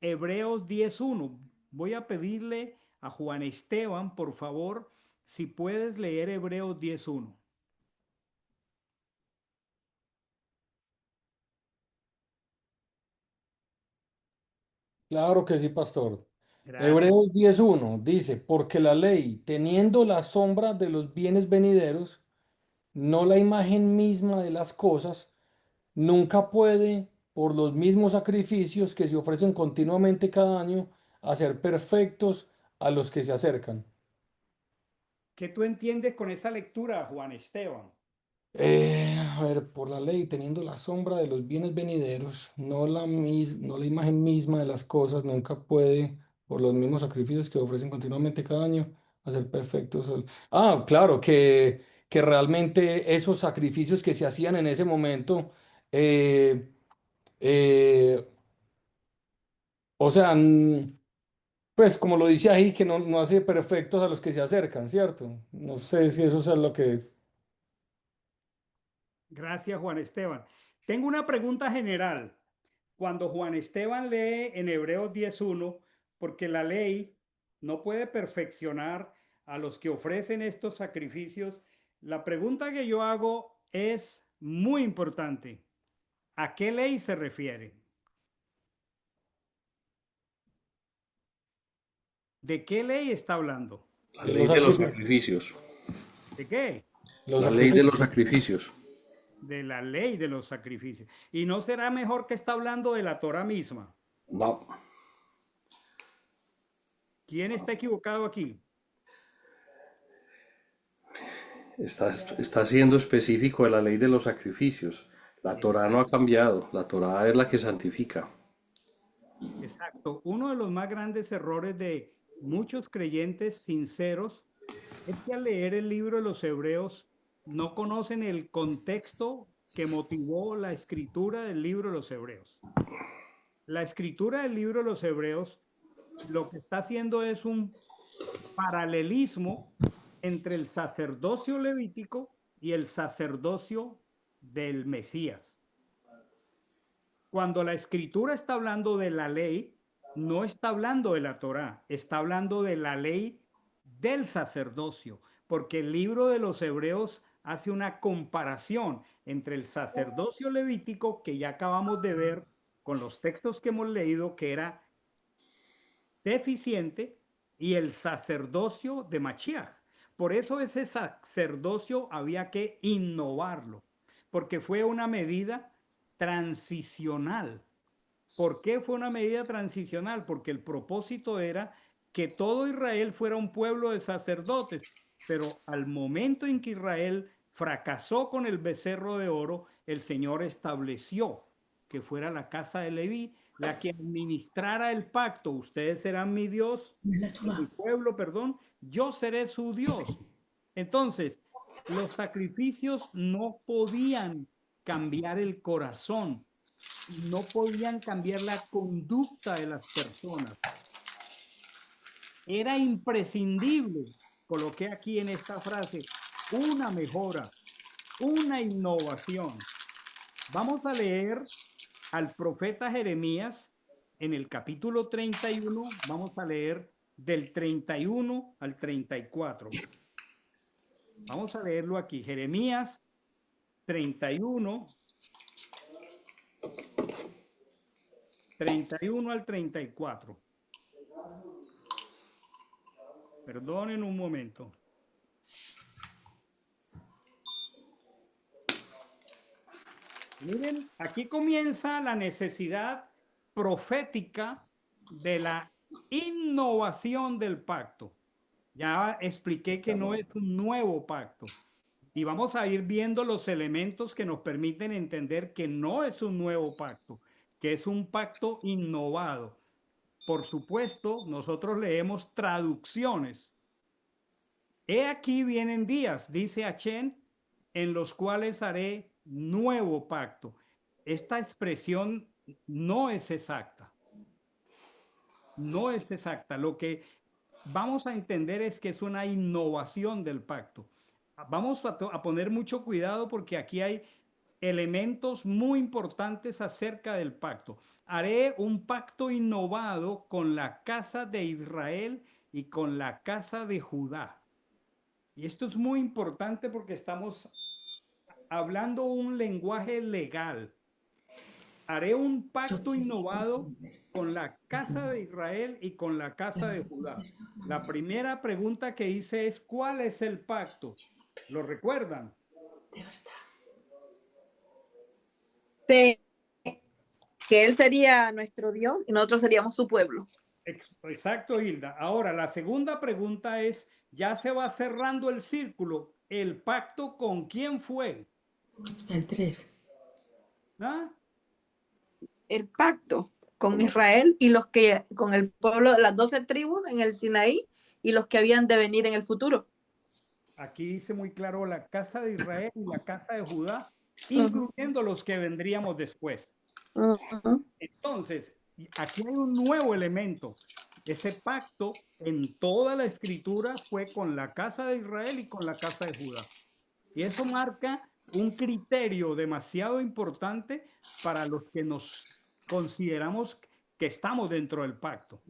Hebreos 10:1. Voy a pedirle a Juan Esteban, por favor, si puedes leer Hebreos 10:1. Claro que sí, pastor. Gracias. Hebreos 10:1 dice, porque la ley, teniendo la sombra de los bienes venideros, no la imagen misma de las cosas, nunca puede, por los mismos sacrificios que se ofrecen continuamente cada año, hacer perfectos a los que se acercan. ¿Qué tú entiendes con esa lectura, Juan Esteban? A ver, por la ley, teniendo la sombra de los bienes venideros, no la imagen misma de las cosas, nunca puede, por los mismos sacrificios que ofrecen continuamente cada año, hacer perfectos. Claro, que realmente esos sacrificios que se hacían en ese momento, eh, eh, o sea, pues como lo dice ahí, que no hace perfectos a los que se acercan, ¿cierto? No sé si eso es lo que... Gracias, Juan Esteban. Tengo una pregunta general. Cuando Juan Esteban lee en Hebreos 10:1, porque la ley no puede perfeccionar a los que ofrecen estos sacrificios, la pregunta que yo hago es muy importante. ¿A qué ley se refiere? ¿De qué ley está hablando? La De ley los de los sacrificios. sacrificios. ¿De qué? Los La ley de los sacrificios. sacrificios. De la ley de los sacrificios. ¿Y no será mejor que está hablando de la Torah misma? No. ¿Quién está equivocado aquí? Está siendo específico de la ley de los sacrificios. La Torá no ha cambiado. La Torá es la que santifica. Exacto. Uno de los más grandes errores de muchos creyentes sinceros es que al leer el libro de los Hebreos no conocen el contexto que motivó la escritura del libro de los Hebreos. La escritura del libro de los Hebreos lo que está haciendo es un paralelismo entre el sacerdocio levítico y el sacerdocio del Mesías. Cuando la escritura está hablando de la ley, no está hablando de la Torá, está hablando de la ley del sacerdocio, porque el libro de los Hebreos hace una comparación entre el sacerdocio levítico, que ya acabamos de ver con los textos que hemos leído, que era deficiente, y el sacerdocio de Mashiach. Por eso ese sacerdocio había que innovarlo, porque fue una medida transicional. ¿Por qué fue una medida transicional? Porque el propósito era que todo Israel fuera un pueblo de sacerdotes, pero al momento en que Israel fracasó con el becerro de oro, el Señor estableció que fuera la casa de Leví la que administrara el pacto. Ustedes serán mi Dios, mi pueblo, perdón, yo seré su Dios. Entonces, los sacrificios no podían cambiar el corazón, no podían cambiar la conducta de las personas. Era imprescindible, coloqué aquí en esta frase, una mejora, una innovación. Vamos a leer al profeta Jeremías en el capítulo 31, vamos a leer del 31 al 34. Vamos a leerlo aquí, Jeremías 31, 31 al 34. Perdonen un momento. Miren, aquí comienza la necesidad profética de la innovación del pacto. Ya expliqué que no es un nuevo pacto. Y vamos a ir viendo los elementos que nos permiten entender que no es un nuevo pacto, que es un pacto innovado. Por supuesto, nosotros leemos traducciones. He aquí vienen días, dice Hachén, en los cuales haré nuevo pacto. Esta expresión no es exacta. No es exacta. Lo que vamos a entender es que es una innovación del pacto. Vamos a poner mucho cuidado porque aquí hay elementos muy importantes acerca del pacto. Haré un pacto innovado con la casa de Israel y con la casa de Judá. Y esto es muy importante porque estamos hablando un lenguaje legal. Haré un pacto innovado con la casa de Israel y con la casa de Judá. La primera pregunta que hice es, ¿cuál es el pacto? ¿Lo recuerdan? Que Él sería nuestro Dios y nosotros seríamos su pueblo. Exacto, Hilda. Ahora, la segunda pregunta es, ya se va cerrando el círculo. ¿El pacto con quién fue? Está en 3. ¿Ah? El pacto con Israel y los que, con el pueblo de las 12 tribus en el Sinaí y los que habían de venir en el futuro. Aquí dice muy claro la casa de Israel y la casa de Judá, incluyendo los que vendríamos después. Entonces, aquí hay un nuevo elemento. Ese pacto en toda la escritura fue con la casa de Israel y con la casa de Judá. Y eso marca un criterio demasiado importante para los que nos consideramos que estamos dentro del pacto.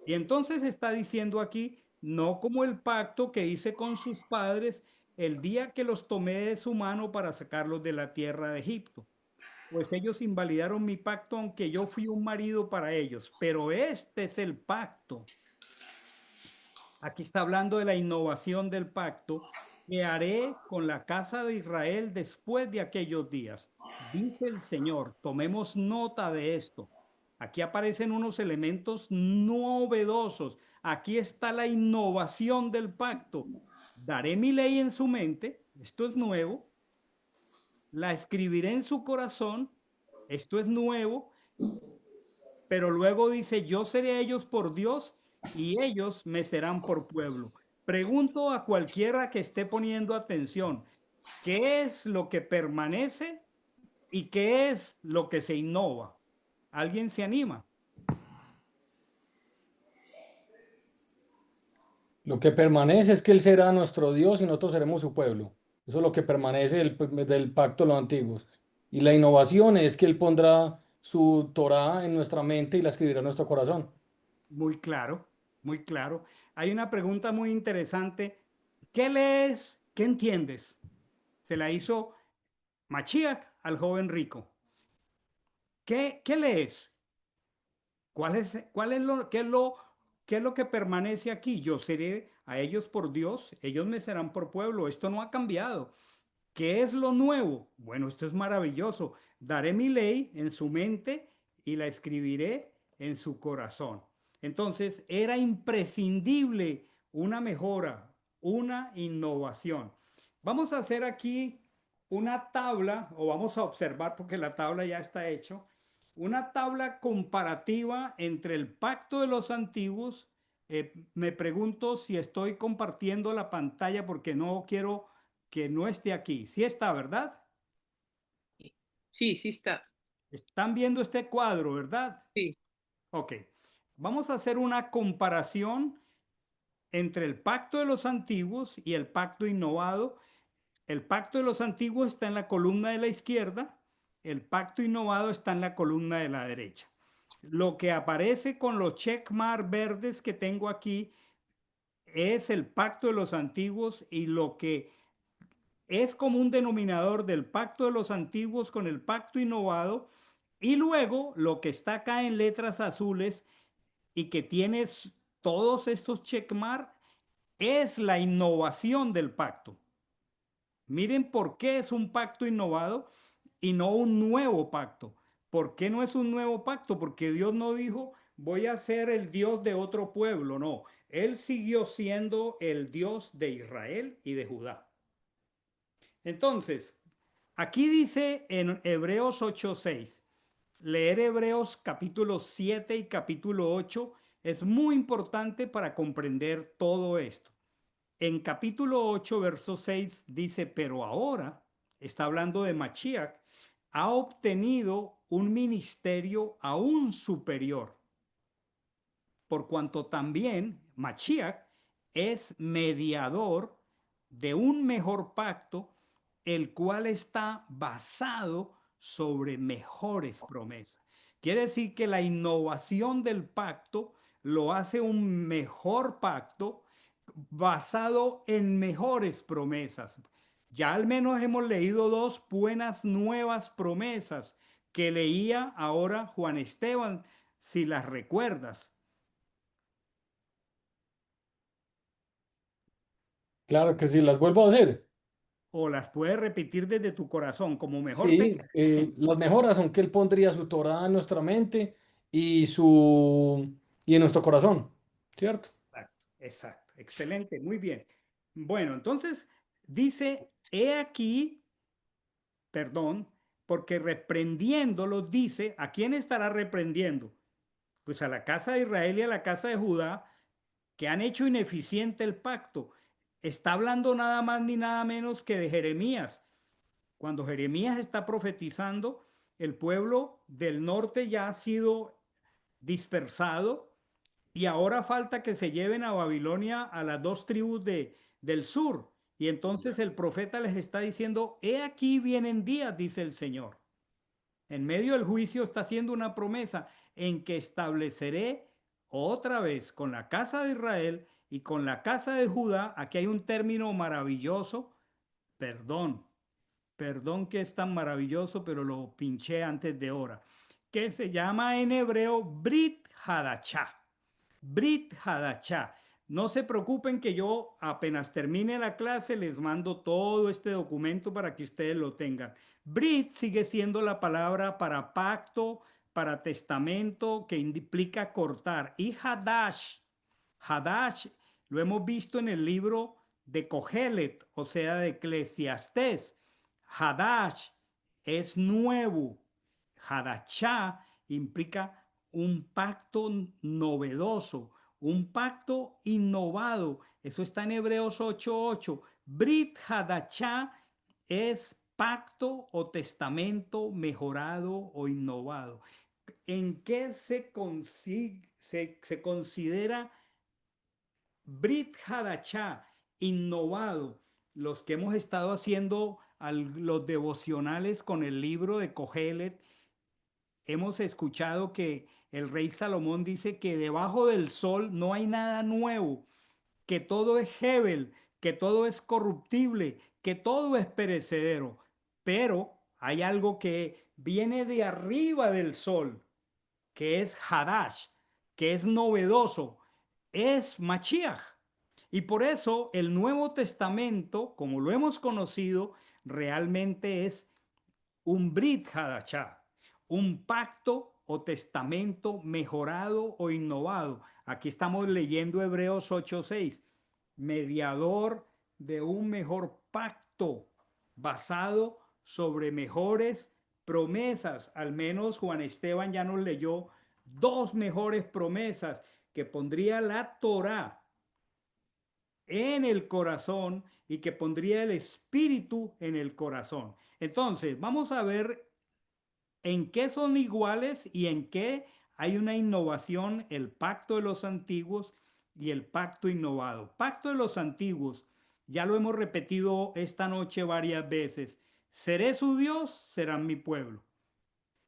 Y entonces está diciendo aquí, no como el pacto que hice con sus padres el día que los tomé de su mano para sacarlos de la tierra de Egipto. Pues ellos invalidaron mi pacto, aunque yo fui un marido para ellos. Pero este es el pacto. Aquí está hablando de la innovación del pacto que haré con la casa de Israel después de aquellos días. Dice el Señor, tomemos nota de esto. Aquí aparecen unos elementos novedosos. Aquí está la innovación del pacto. Daré mi ley en su mente. Esto es nuevo. La escribiré en su corazón. Esto es nuevo. Pero luego dice, yo seré a ellos por Dios y ellos me serán por pueblo. Pregunto a cualquiera que esté poniendo atención, ¿qué es lo que permanece y qué es lo que se innova? ¿Alguien se anima? Lo que permanece es que Él será nuestro Dios y nosotros seremos su pueblo. Eso es lo que permanece del pacto de los antiguos. Y la innovación es que Él pondrá su Torá en nuestra mente y la escribirá en nuestro corazón. Muy claro, muy claro. Hay una pregunta muy interesante. ¿Qué lees? ¿Qué entiendes? Se la hizo Machiach al joven rico. ¿Qué lees? ¿Cuál es qué es lo que permanece aquí? Yo seré a ellos por Dios, ellos me serán por pueblo. Esto no ha cambiado. ¿Qué es lo nuevo? Bueno, esto es maravilloso. Daré mi ley en su mente y la escribiré en su corazón. Entonces, era imprescindible una mejora, una innovación. Vamos a hacer aquí una tabla, o vamos a observar, porque la tabla ya está hecha, una tabla comparativa entre el pacto de los antiguos. Me pregunto si estoy compartiendo la pantalla porque no quiero que no esté aquí. Sí está, ¿verdad? Sí, sí está. Están viendo este cuadro, ¿verdad? Sí. Ok. Vamos a hacer una comparación entre el pacto de los antiguos y el pacto innovado. El pacto de los antiguos está en la columna de la izquierda, el pacto innovado está en la columna de la derecha. Lo que aparece con los checkmark verdes que tengo aquí es el pacto de los antiguos y lo que es como un denominador del pacto de los antiguos con el pacto innovado. Y luego lo que está acá en letras azules y que tienes todos estos checkmark es la innovación del pacto. Miren por qué es un pacto innovado y no un nuevo pacto. ¿Por qué no es un nuevo pacto? Porque Dios no dijo, voy a ser el Dios de otro pueblo. No, Él siguió siendo el Dios de Israel y de Judá. Entonces, aquí dice en Hebreos 8:6, leer Hebreos capítulo 7 y capítulo 8 es muy importante para comprender todo esto. En capítulo 8, verso 6 dice, pero ahora, está hablando de Machiach, ha obtenido un ministerio aún superior, por cuanto también Machiach es mediador de un mejor pacto, el cual está basado sobre mejores promesas. Quiere decir que la innovación del pacto lo hace un mejor pacto basado en mejores promesas. Ya al menos hemos leído dos buenas nuevas promesas que leía ahora Juan Esteban, si las recuerdas. Claro que sí, las vuelvo a hacer. O las puedes repetir desde tu corazón, como mejor te... Sí, las mejoras son que Él pondría su Torah en nuestra mente y en nuestro corazón, ¿cierto? Exacto, exacto, excelente, muy bien. Bueno, entonces dice, he aquí, perdón, porque reprendiéndolos dice, ¿a quién estará reprendiendo? Pues a la casa de Israel y a la casa de Judá, que han hecho ineficiente el pacto. Está hablando nada más ni nada menos que de Jeremías. Cuando Jeremías está profetizando, el pueblo del norte ya ha sido dispersado y ahora falta que se lleven a Babilonia a las dos tribus del sur. Y entonces el profeta les está diciendo, he aquí vienen días, dice el Señor. En medio del juicio está haciendo una promesa en que estableceré otra vez con la casa de Israel y con la casa de Judá. Aquí hay un término maravilloso, perdón. Perdón que es tan maravilloso, pero lo pinché antes de hora, que se llama en hebreo Brit Hadachá. Brit Hadachá. No se preocupen que yo apenas termine la clase les mando todo este documento para que ustedes lo tengan. Brit sigue siendo la palabra para pacto, para testamento, que implica cortar. Y Hadash, Hadash lo hemos visto en el libro de Cogelet, o sea, de Eclesiastés. Hadash es nuevo. Hadachá implica un pacto novedoso, un pacto innovado. Eso está en Hebreos 8:8. Brit Hadachá es pacto o testamento mejorado o innovado. ¿En qué se considera Brit Hadachá innovado? Los que hemos estado haciendo los devocionales con el libro de Cogelet, hemos escuchado que el rey Salomón dice que debajo del sol no hay nada nuevo, que todo es Hebel, que todo es corruptible, que todo es perecedero, pero hay algo que viene de arriba del sol, que es Hadash, que es novedoso, es Mashiach. Y por eso el Nuevo Testamento, como lo hemos conocido, realmente es un Brit Hadashah, un pacto o testamento mejorado o innovado. Aquí estamos leyendo Hebreos 8:6, mediador de un mejor pacto basado sobre mejores promesas. Al menos Juan Esteban ya nos leyó dos mejores promesas que pondría la Torá en el corazón y que pondría el espíritu en el corazón. Entonces, vamos a ver en qué son iguales y en qué hay una innovación, el pacto de los antiguos y el pacto innovado. Pacto de los antiguos, ya lo hemos repetido esta noche varias veces. Seré su Dios, serán mi pueblo.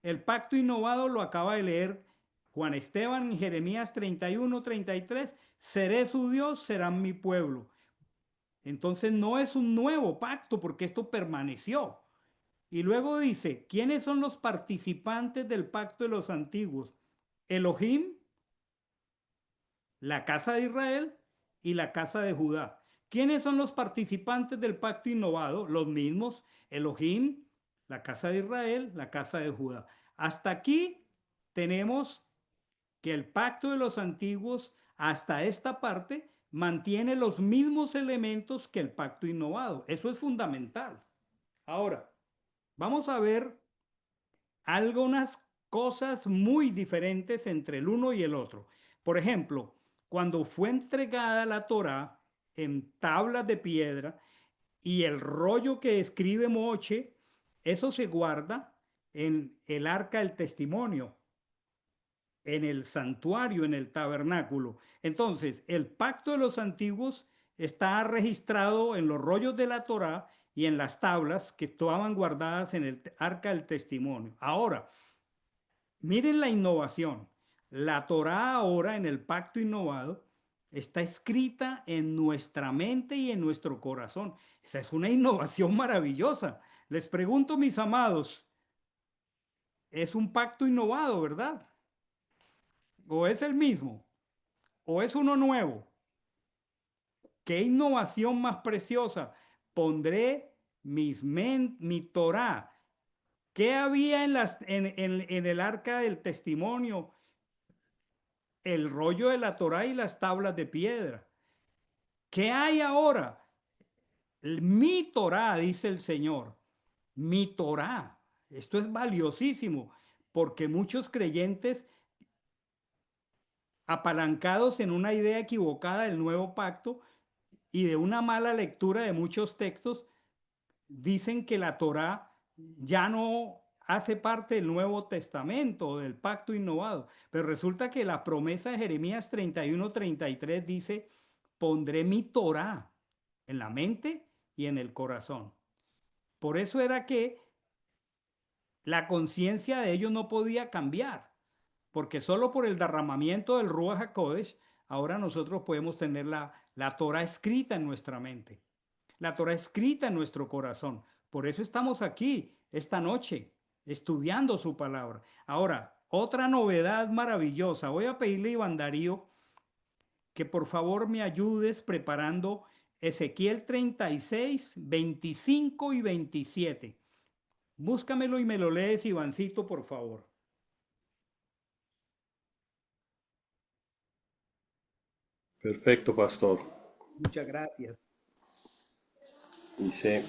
El pacto innovado lo acaba de leer Juan Esteban en Jeremías 31:33. Seré su Dios, serán mi pueblo. Entonces no es un nuevo pacto porque esto permaneció. Y luego dice, ¿quiénes son los participantes del pacto de los antiguos? Elohim, la casa de Israel y la casa de Judá. ¿Quiénes son los participantes del pacto innovado? Los mismos, Elohim, la casa de Israel, la casa de Judá. Hasta aquí tenemos que el pacto de los antiguos, hasta esta parte, mantiene los mismos elementos que el pacto innovado. Eso es fundamental. Ahora, vamos a ver algunas cosas muy diferentes entre el uno y el otro. Por ejemplo, cuando fue entregada la Torá en tablas de piedra y el rollo que escribe Moche, eso se guarda en el arca del testimonio, en el santuario, en el tabernáculo. Entonces, el pacto de los antiguos está registrado en los rollos de la Torá y en las tablas que estaban guardadas en el arca del testimonio. Ahora, miren la innovación. La Torá ahora en el pacto innovado está escrita en nuestra mente y en nuestro corazón. Esa es una innovación maravillosa. Les pregunto, mis amados, ¿es un pacto innovado, verdad? ¿O es el mismo? ¿O es uno nuevo? ¿Qué innovación más preciosa? Pondré mi Torá. ¿Qué había en el arca del testimonio? El rollo de la Torá y las tablas de piedra. ¿Qué hay ahora? Mi Torá, dice el Señor. Mi Torá. Esto es valiosísimo porque muchos creyentes apalancados en una idea equivocada del nuevo pacto y de una mala lectura de muchos textos, dicen que la Torá ya no hace parte del Nuevo Testamento o del pacto innovado, pero resulta que la promesa de Jeremías 31-33 dice, pondré mi Torá en la mente y en el corazón. Por eso era que la conciencia de ellos no podía cambiar, porque solo por el derramamiento del Ruach HaKodesh, ahora nosotros podemos tener la Torá escrita en nuestra mente, la Torá escrita en nuestro corazón. Por eso estamos aquí esta noche, estudiando su palabra. Ahora, otra novedad maravillosa. Voy a pedirle a Iván Darío que por favor me ayudes preparando Ezequiel 36, 25 y 27. Búscamelo y me lo lees, Ivancito, por favor. Perfecto, pastor. Muchas gracias. Dice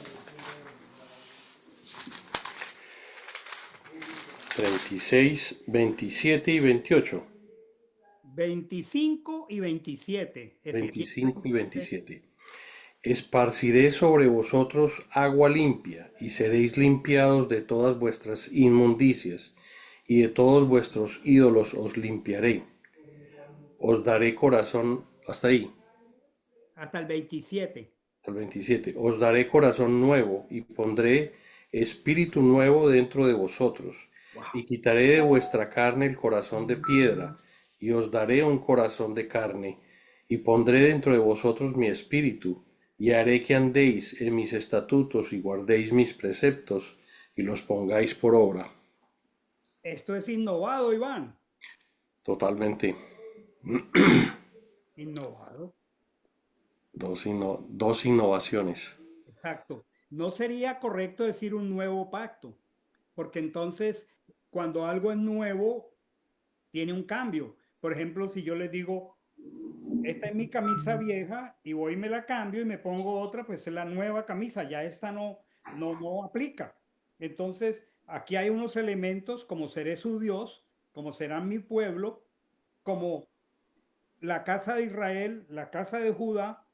36, 27 y 28. 25 y 27. Ezequiel 25 y 27. Esparciré sobre vosotros agua limpia, y seréis limpiados de todas vuestras inmundicias, y de todos vuestros ídolos os limpiaré. Os daré corazón, hasta ahí, hasta el 27. hasta el 27. Os daré corazón nuevo, y pondré espíritu nuevo dentro de vosotros, y quitaré de vuestra carne el corazón de piedra, y os daré un corazón de carne, y pondré dentro de vosotros mi espíritu, y haré que andéis en mis estatutos y guardéis mis preceptos, y los pongáis por obra. Esto es innovado, Iván. Totalmente. Innovado. Dos innovaciones. Exacto. No sería correcto decir un nuevo pacto, porque entonces cuando algo es nuevo, tiene un cambio. Por ejemplo, si yo les digo, esta es mi camisa vieja y voy y me la cambio y me pongo otra, pues es la nueva camisa, ya esta no aplica. Entonces, aquí hay unos elementos como seré su Dios, como serán mi pueblo, como la casa de Israel, la casa de Judá,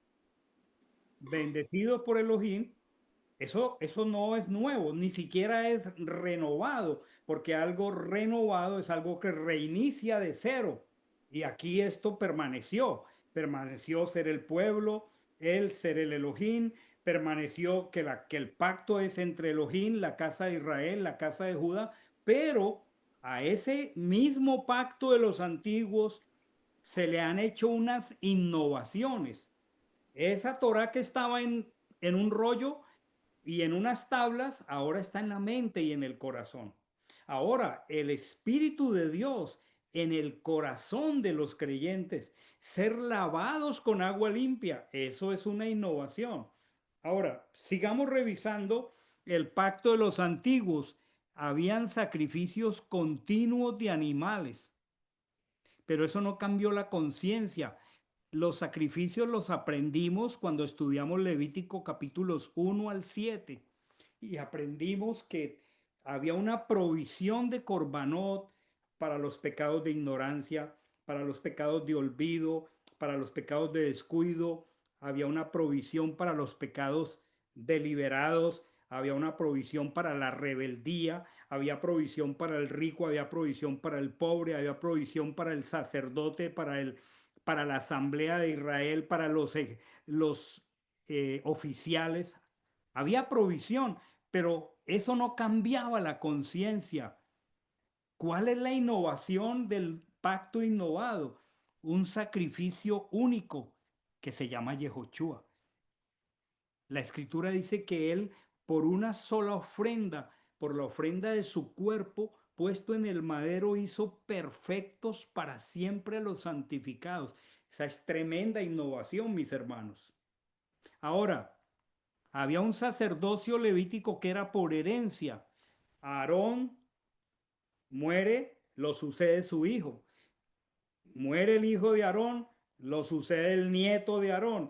bendecidos por Elohim. Eso no es nuevo, ni siquiera es renovado, porque algo renovado es algo que reinicia de cero. Y aquí esto permaneció ser el pueblo, él ser el Elohim, permaneció que el pacto es entre Elohim, la casa de Israel, la casa de Judá, pero a ese mismo pacto de los antiguos se le han hecho unas innovaciones. Esa Torá que estaba en un rollo y en unas tablas, ahora está en la mente y en el corazón. Ahora, el Espíritu de Dios en el corazón de los creyentes, ser lavados con agua limpia, eso es una innovación. Ahora, sigamos revisando el pacto de los antiguos. Habían sacrificios continuos de animales, pero eso no cambió la conciencia. Los sacrificios los aprendimos cuando estudiamos Levítico capítulos 1 al 7 y aprendimos que había una provisión de corbanot para los pecados de ignorancia, para los pecados de olvido, para los pecados de descuido, había una provisión para los pecados deliberados, había una provisión para la rebeldía, había provisión para el rico, había provisión para el pobre, había provisión para el sacerdote, para la asamblea de Israel, para los oficiales, había provisión, pero eso no cambiaba la conciencia. ¿Cuál es la innovación del pacto innovado? Un sacrificio único que se llama Yehoshua. La escritura dice que él, por una sola ofrenda, por la ofrenda de su cuerpo puesto en el madero, hizo perfectos para siempre a los santificados. Esa es tremenda innovación, mis hermanos. Ahora, había un sacerdocio levítico que era por herencia. Aarón muere, lo sucede su hijo. Muere el hijo de Aarón, lo sucede el nieto de Aarón.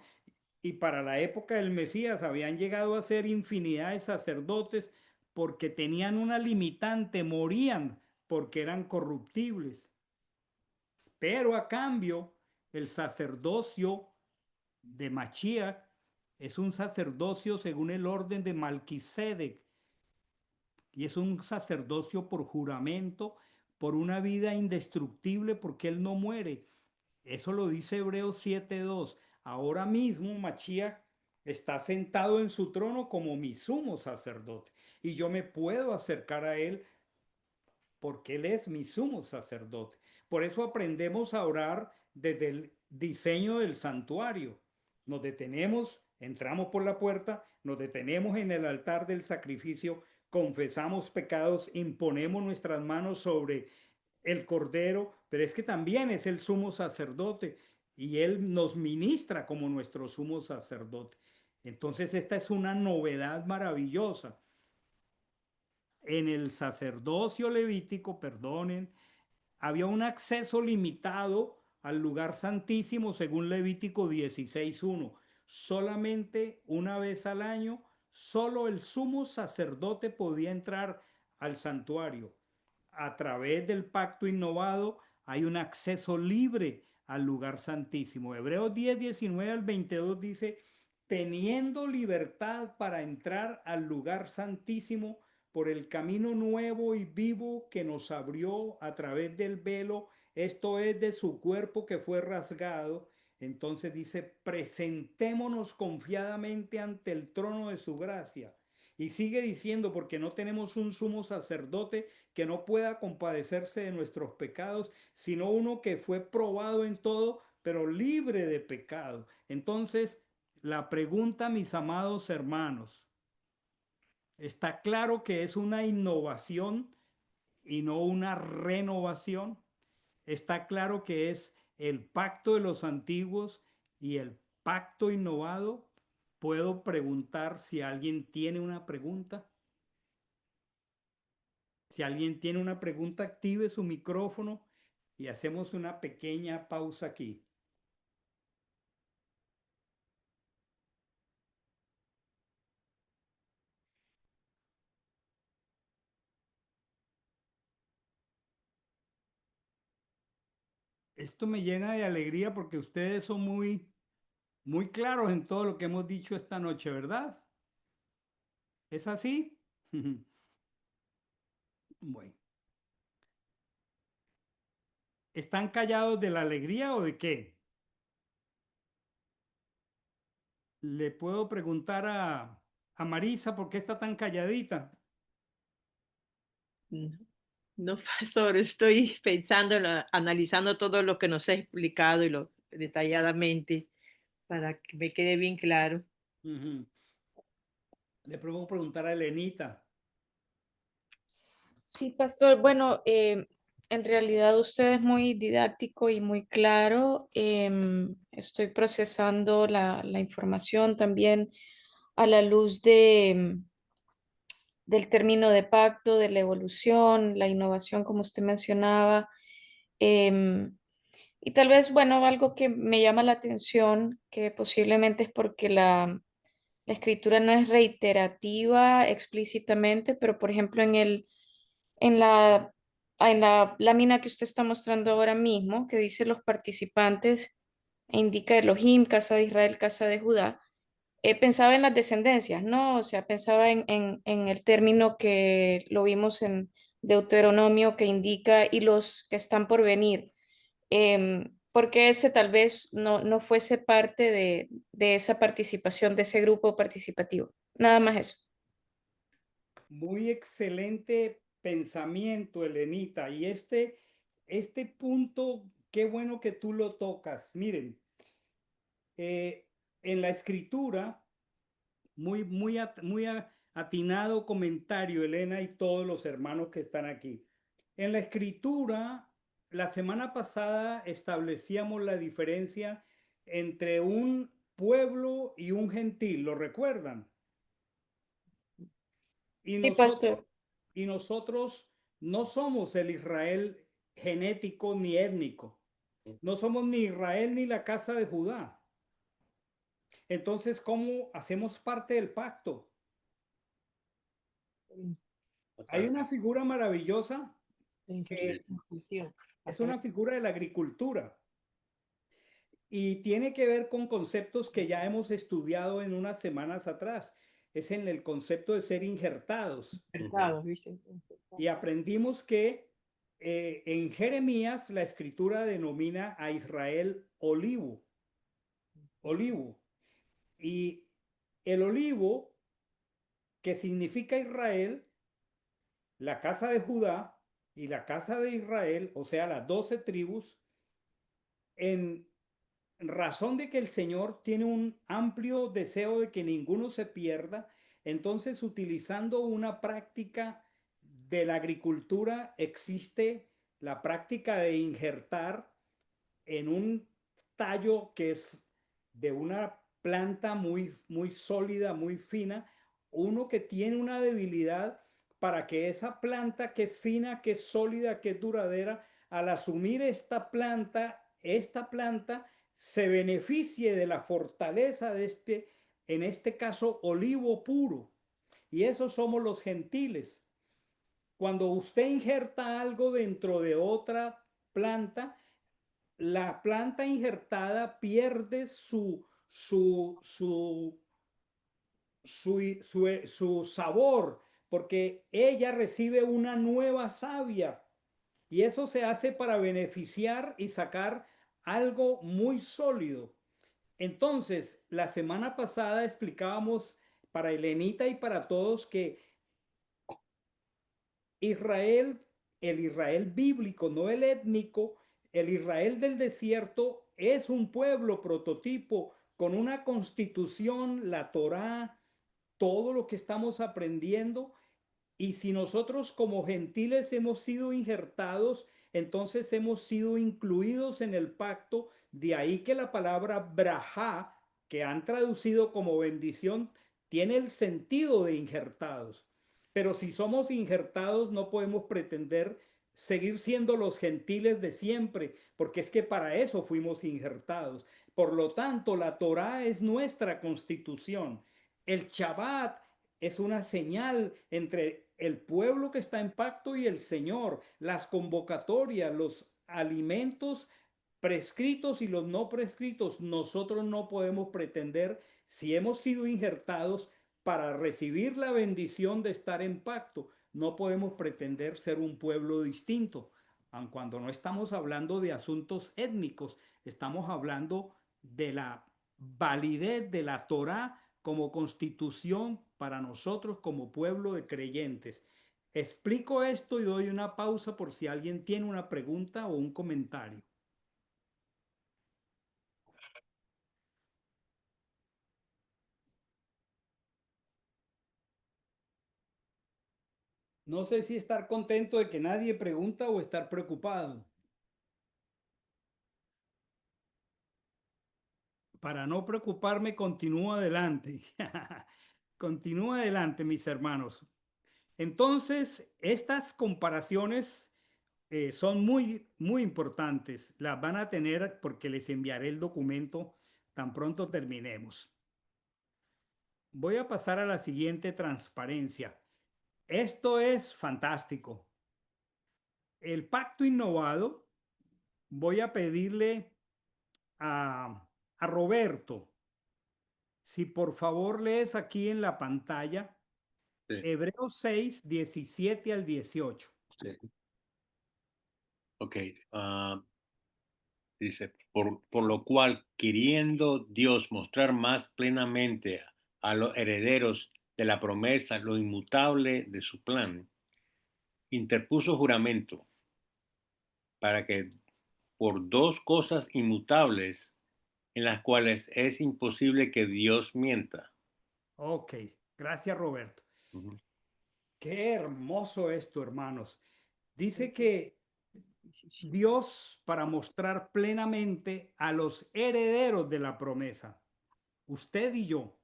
Y para la época del Mesías habían llegado a ser infinidad de sacerdotes porque tenían una limitante, morían porque eran corruptibles. Pero a cambio, el sacerdocio de Mashiach es un sacerdocio según el orden de Malquisedec, y es un sacerdocio por juramento, por una vida indestructible, porque él no muere. Eso lo dice Hebreos 7:2. Ahora mismo Mashiach está sentado en su trono como mi sumo sacerdote, y yo me puedo acercar a él porque él es mi sumo sacerdote. Por eso aprendemos a orar desde el diseño del santuario. Nos detenemos, entramos por la puerta, nos detenemos en el altar del sacrificio, confesamos pecados, imponemos nuestras manos sobre el Cordero, pero es que también es el sumo sacerdote y él nos ministra como nuestro sumo sacerdote. Entonces esta es una novedad maravillosa. En el sacerdocio levítico, perdonen, había un acceso limitado al lugar santísimo según Levítico 16:1. Solamente una vez al año, solo el sumo sacerdote podía entrar al santuario. A través del pacto innovado hay un acceso libre al lugar santísimo. Hebreos 10:19-22 dice, teniendo libertad para entrar al lugar santísimo por el camino nuevo y vivo que nos abrió a través del velo, esto es de su cuerpo que fue rasgado. Entonces dice, presentémonos confiadamente ante el trono de su gracia. Y sigue diciendo, porque no tenemos un sumo sacerdote que no pueda compadecerse de nuestros pecados, sino uno que fue probado en todo, pero libre de pecado. Entonces, la pregunta, mis amados hermanos, está claro que es una innovación y no una renovación. Está claro que es el pacto de los antiguos y el pacto innovado. Puedo preguntar si alguien tiene una pregunta. Si alguien tiene una pregunta, active su micrófono y hacemos una pequeña pausa aquí. Esto me llena de alegría porque ustedes son muy claros en todo lo que hemos dicho esta noche, ¿verdad? ¿Es así? Bueno. ¿Están callados de la alegría o de qué? Le puedo preguntar a Marisa por qué está tan calladita. No, pastor, estoy pensando, analizando todo lo que nos ha explicado y lo detalladamente para que me quede bien claro. Le puedo preguntar a Elenita. Sí, pastor. Bueno, en realidad usted es muy didáctico y muy claro. Estoy procesando la información también a la luz del término de pacto, de la evolución, la innovación, como usted mencionaba. Em, y tal vez, bueno, algo que me llama la atención, que posiblemente es porque la escritura no es reiterativa explícitamente, pero por ejemplo en la, en la lámina que usted está mostrando ahora mismo, que dice los participantes, e indica Elohim, casa de Israel, casa de Judá, pensaba en las descendencias, ¿no? O sea, pensaba en el término que lo vimos en Deuteronomio que indica y los que están por venir. Porque ese tal vez no fuese parte de esa participación, de ese grupo participativo. Nada más eso. Muy excelente pensamiento, Elenita. Y este punto, qué bueno que tú lo tocas. Miren, en la escritura, muy atinado comentario, Elena, y todos los hermanos que están aquí. En la escritura, la semana pasada establecíamos la diferencia entre un pueblo y un gentil, ¿lo recuerdan? Y Sí, pastor. nosotros no somos el Israel genético ni étnico. No somos ni Israel ni la casa de Judá. Entonces, ¿cómo hacemos parte del pacto? Hay una figura maravillosa que es una figura de la agricultura y tiene que ver con conceptos que ya hemos estudiado en unas semanas atrás. Es en el concepto de ser injertados. Y aprendimos que en Jeremías la escritura denomina a Israel olivo. Olivo. Y el olivo, que significa Israel, la casa de Judá y la casa de Israel, o sea, las 12 tribus, en razón de que el Señor tiene un amplio deseo de que ninguno se pierda, entonces utilizando una práctica de la agricultura existe la práctica de injertar en un tallo que es de una planta muy sólida, muy fina, uno que tiene una debilidad para que esa planta que es fina, que es sólida, que es duradera, al asumir esta planta se beneficie de la fortaleza de en este caso, olivo puro. Y esos somos los gentiles. Cuando usted injerta algo dentro de otra planta, la planta injertada pierde su sabor, porque ella recibe una nueva savia y eso se hace para beneficiar y sacar algo muy sólido. Entonces, la semana pasada explicábamos para Elenita y para todos que Israel, el Israel bíblico, no el étnico, el Israel del desierto es un pueblo prototipo con una constitución, la Torá, todo lo que estamos aprendiendo. Y si nosotros como gentiles hemos sido injertados, entonces hemos sido incluidos en el pacto. De ahí que la palabra brajá, que han traducido como bendición, tiene el sentido de injertados. Pero si somos injertados, no podemos pretender seguir siendo los gentiles de siempre, porque es que para eso fuimos injertados. Por lo tanto, la Torá es nuestra constitución. El Shabbat es una señal entre el pueblo que está en pacto y el Señor. Las convocatorias, los alimentos prescritos y los no prescritos, nosotros no podemos pretender, si hemos sido injertados para recibir la bendición de estar en pacto, no podemos pretender ser un pueblo distinto. Aun cuando no estamos hablando de asuntos étnicos, estamos hablando de la validez de la Torá como constitución para nosotros como pueblo de creyentes. Explico esto y doy una pausa por si alguien tiene una pregunta o un comentario. No sé si estar contento de que nadie pregunta o estar preocupado. Para no preocuparme, continúo adelante. Continúo adelante, mis hermanos. Entonces, estas comparaciones son muy importantes. Las van a tener porque les enviaré el documento tan pronto terminemos. Voy a pasar a la siguiente transparencia. Esto es fantástico. El pacto innovado, voy a pedirle a Roberto, si por favor lees aquí en la pantalla, Sí, Hebreos 6, 17 al 18. sí. Ok. Dice, por lo cual, queriendo Dios mostrar más plenamente a los herederos de la promesa, lo inmutable de su plan, interpuso juramento para que por dos cosas inmutables en las cuales es imposible que Dios mienta. Ok, gracias Roberto. Ujú. Qué hermoso esto, hermanos. Dice que Dios, para mostrar plenamente a los herederos de la promesa, usted y yo,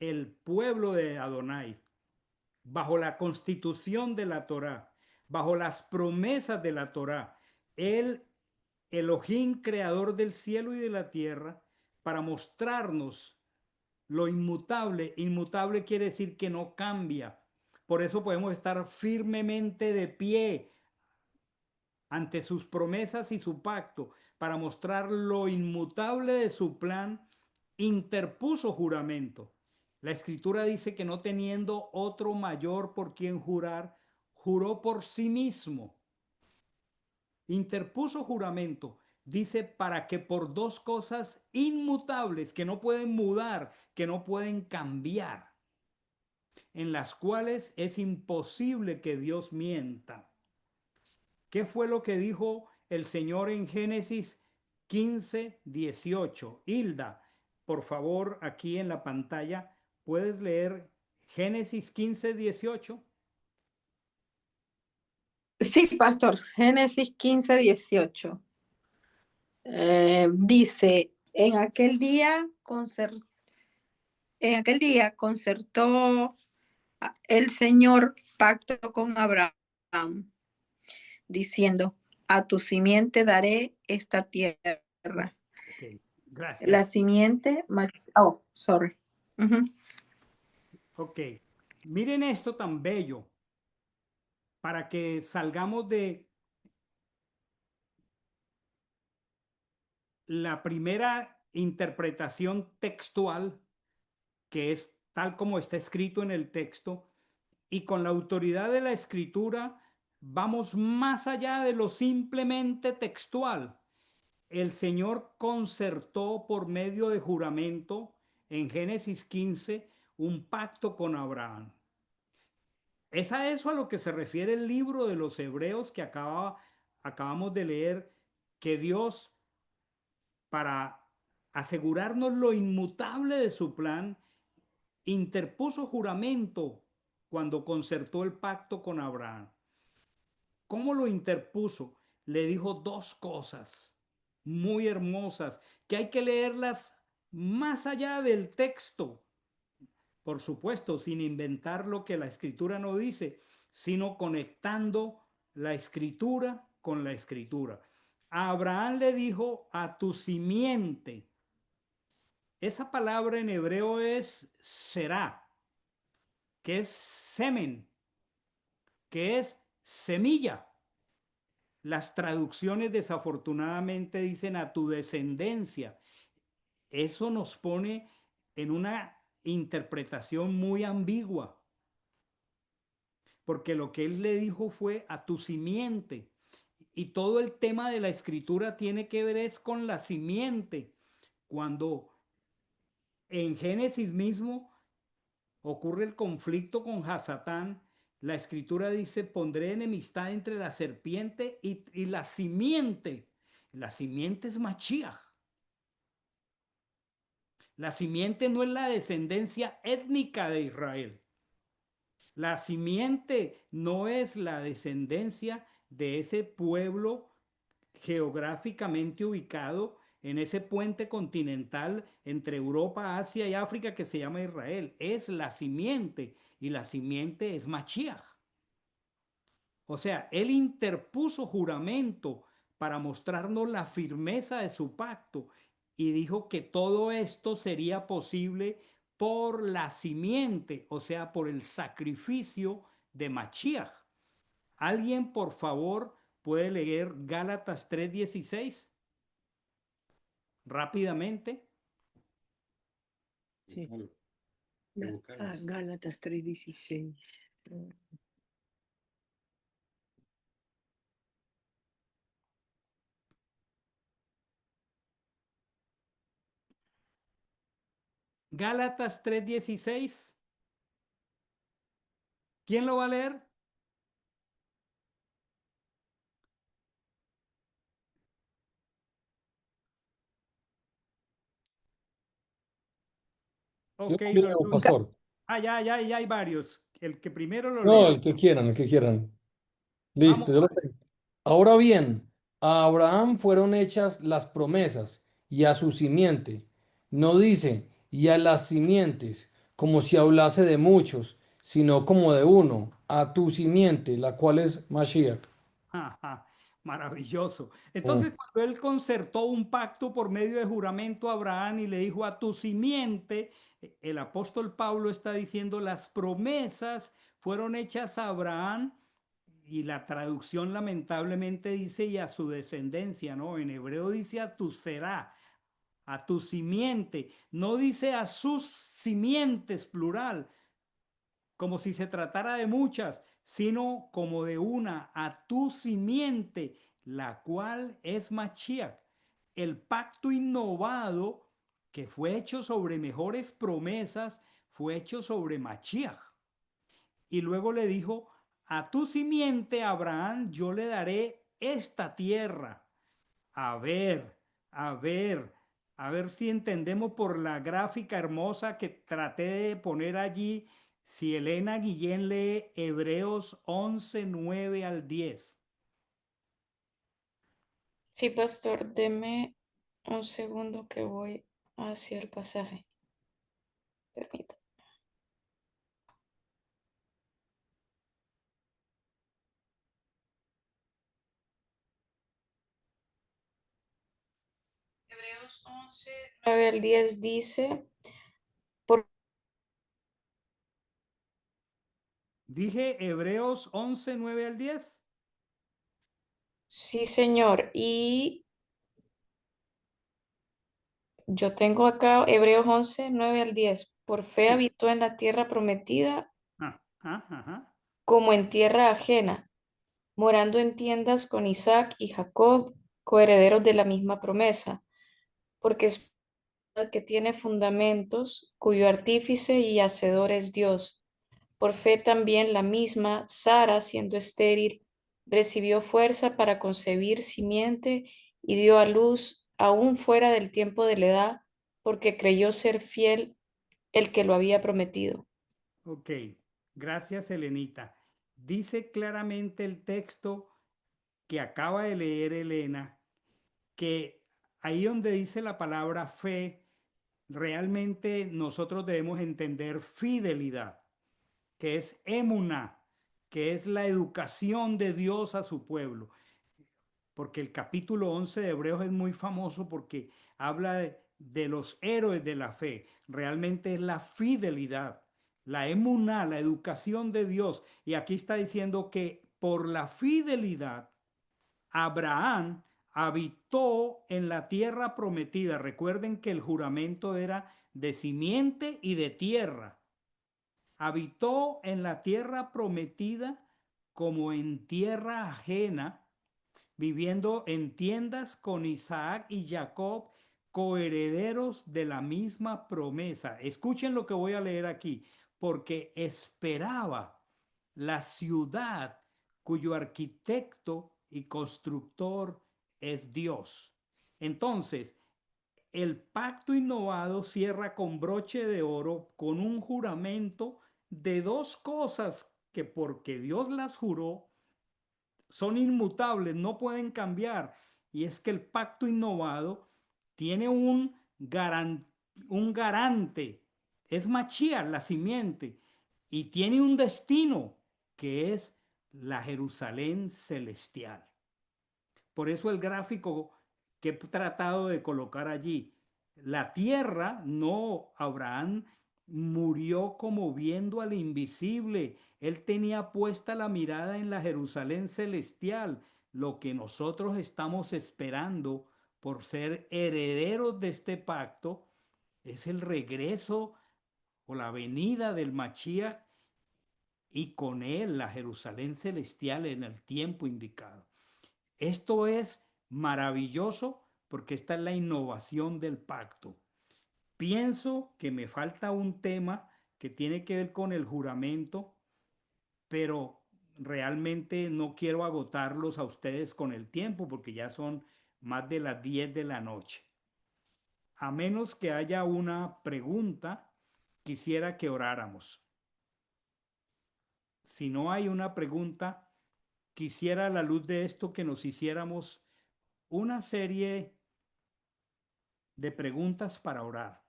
el pueblo de Adonai, bajo la constitución de la Torá, bajo las promesas de la Torá, el Elohim, creador del cielo y de la tierra, para mostrarnos lo inmutable. Inmutable quiere decir que no cambia. Por eso podemos estar firmemente de pie ante sus promesas y su pacto, para mostrar lo inmutable de su plan. Interpuso juramento. La escritura dice que no teniendo otro mayor por quien jurar, juró por sí mismo. Interpuso juramento. Dice para que por dos cosas inmutables, que no pueden mudar, que no pueden cambiar, en las cuales es imposible que Dios mienta. ¿Qué fue lo que dijo el Señor en Génesis 15:18? Hilda, por favor, aquí en la pantalla, ¿puedes leer Génesis 15:18? Sí, pastor. Génesis 15:18. Dice, en aquel día concertó el Señor pacto con Abraham, diciendo, a tu simiente daré esta tierra. Ok, gracias. La simiente, sorry. Ok, miren esto tan bello para que salgamos de la primera interpretación textual, que es tal como está escrito en el texto, y con la autoridad de la escritura vamos más allá de lo simplemente textual. El Señor concertó por medio de juramento en Génesis 15 un pacto con Abraham. Es a eso a lo que se refiere el libro de los Hebreos que acabamos de leer, que Dios, para asegurarnos lo inmutable de su plan, interpuso juramento cuando concertó el pacto con Abraham. ¿Cómo lo interpuso? Le dijo dos cosas muy hermosas que hay que leerlas más allá del texto. Por supuesto, sin inventar lo que la escritura no dice, sino conectando la escritura con la escritura. A Abraham le dijo a tu simiente. Esa palabra en hebreo es será, que es semen, que es semilla. Las traducciones desafortunadamente dicen a tu descendencia. Eso nos pone en una interpretación muy ambigua, porque lo que él le dijo fue a tu simiente. Y todo el tema de la escritura tiene que ver es con la simiente. Cuando en Génesis mismo ocurre el conflicto con Hasatán, la escritura dice, pondré enemistad entre la serpiente y la simiente. La simiente es Mashiach. La simiente no es la descendencia étnica de Israel. La simiente no es la descendencia de ese pueblo geográficamente ubicado en ese puente continental entre Europa, Asia y África que se llama Israel. Es la simiente y la simiente es Mashiach. O sea, él interpuso juramento para mostrarnos la firmeza de su pacto y dijo que todo esto sería posible por la simiente, o sea, por el sacrificio de Mashiach. ¿Alguien, por favor, puede leer Gálatas 3:16? Rápidamente. Sí. Gálatas 3:16. Gálatas 3:16. ¿Quién lo va a leer? Yo Ok, lo leo, pastor. ya hay varios. El que primero lo No, lea. el que quieran, el que quieran. Vamos. Listo, yo lo tengo. Ahora bien, a Abraham fueron hechas las promesas y a su simiente. No dice y a las simientes, como si hablase de muchos, sino como de uno, a tu simiente, la cual es Mashiach. Ajá, maravilloso. Mm. Entonces, cuando él concertó un pacto por medio de juramento a Abraham y le dijo a tu simiente, el apóstol Pablo está diciendo las promesas fueron hechas a Abraham y la traducción lamentablemente dice y a su descendencia, ¿no? En hebreo dice a tu será, a tu simiente, no dice a sus simientes plural, como si se tratara de muchas, sino como de una, a tu simiente, la cual es Mashiach. El pacto innovado que fue hecho sobre mejores promesas, fue hecho sobre Mashiach. Y luego le dijo, a tu simiente, Abraham, yo le daré esta tierra. A ver, a ver, a ver si entendemos por la gráfica hermosa que traté de poner allí, si Elena Guillén lee Hebreos 11 9 al 10. Sí, pastor, deme un segundo que voy hacia el pasaje. Permítame. Hebreos 11 9 al 10 dice, por... Dije Hebreos 11 9 al 10. Sí, señor, y yo tengo acá Hebreos 11 9 al 10. Por fe Sí. habitó en la tierra prometida Ajá. como en tierra ajena, morando en tiendas con Isaac y Jacob, coherederos de la misma promesa, porque es que tiene fundamentos, cuyo artífice y hacedor es Dios. Por fe también la misma Sara, siendo estéril, recibió fuerza para concebir simiente y dio a luz aún fuera del tiempo de la edad, porque creyó ser fiel el que lo había prometido. Ok, gracias Elenita. Dice claramente el texto que acaba de leer Elena, que ahí donde dice la palabra fe, realmente nosotros debemos entender fidelidad, que es emuná, que es la educación de Dios a su pueblo. Porque el capítulo 11 de Hebreos es muy famoso porque habla de los héroes de la fe. Realmente es la fidelidad, la emuná, la educación de Dios. Y aquí está diciendo que por la fidelidad, Abraham habitó en la tierra prometida. Recuerden que el juramento era de simiente y de tierra. Habitó en la tierra prometida como en tierra ajena, viviendo en tiendas con Isaac y Jacob, coherederos de la misma promesa. Escuchen lo que voy a leer aquí, porque esperaba la ciudad cuyo arquitecto y constructor es Dios. Entonces, el pacto innovado cierra con broche de oro, con un juramento de dos cosas que porque Dios las juró, son inmutables, no pueden cambiar. Y es que el pacto innovado tiene un garante, es Machía, la simiente, y tiene un destino que es la Jerusalén celestial. Por eso el gráfico que he tratado de colocar allí, la tierra, no, Abraham murió como viendo al invisible. Él tenía puesta la mirada en la Jerusalén celestial, lo que nosotros estamos esperando por ser herederos de este pacto es el regreso o la venida del Mashiach y con él la Jerusalén celestial en el tiempo indicado. Esto es maravilloso porque esta es la innovación del pacto. Pienso que me falta un tema que tiene que ver con el juramento pero realmente no quiero agotarlos a ustedes con el tiempo porque ya son más de las 10 de la noche. A menos que haya una pregunta, quisiera que oráramos. Si no hay una pregunta, quisiera a la luz de esto que nos hiciéramos una serie de preguntas para orar.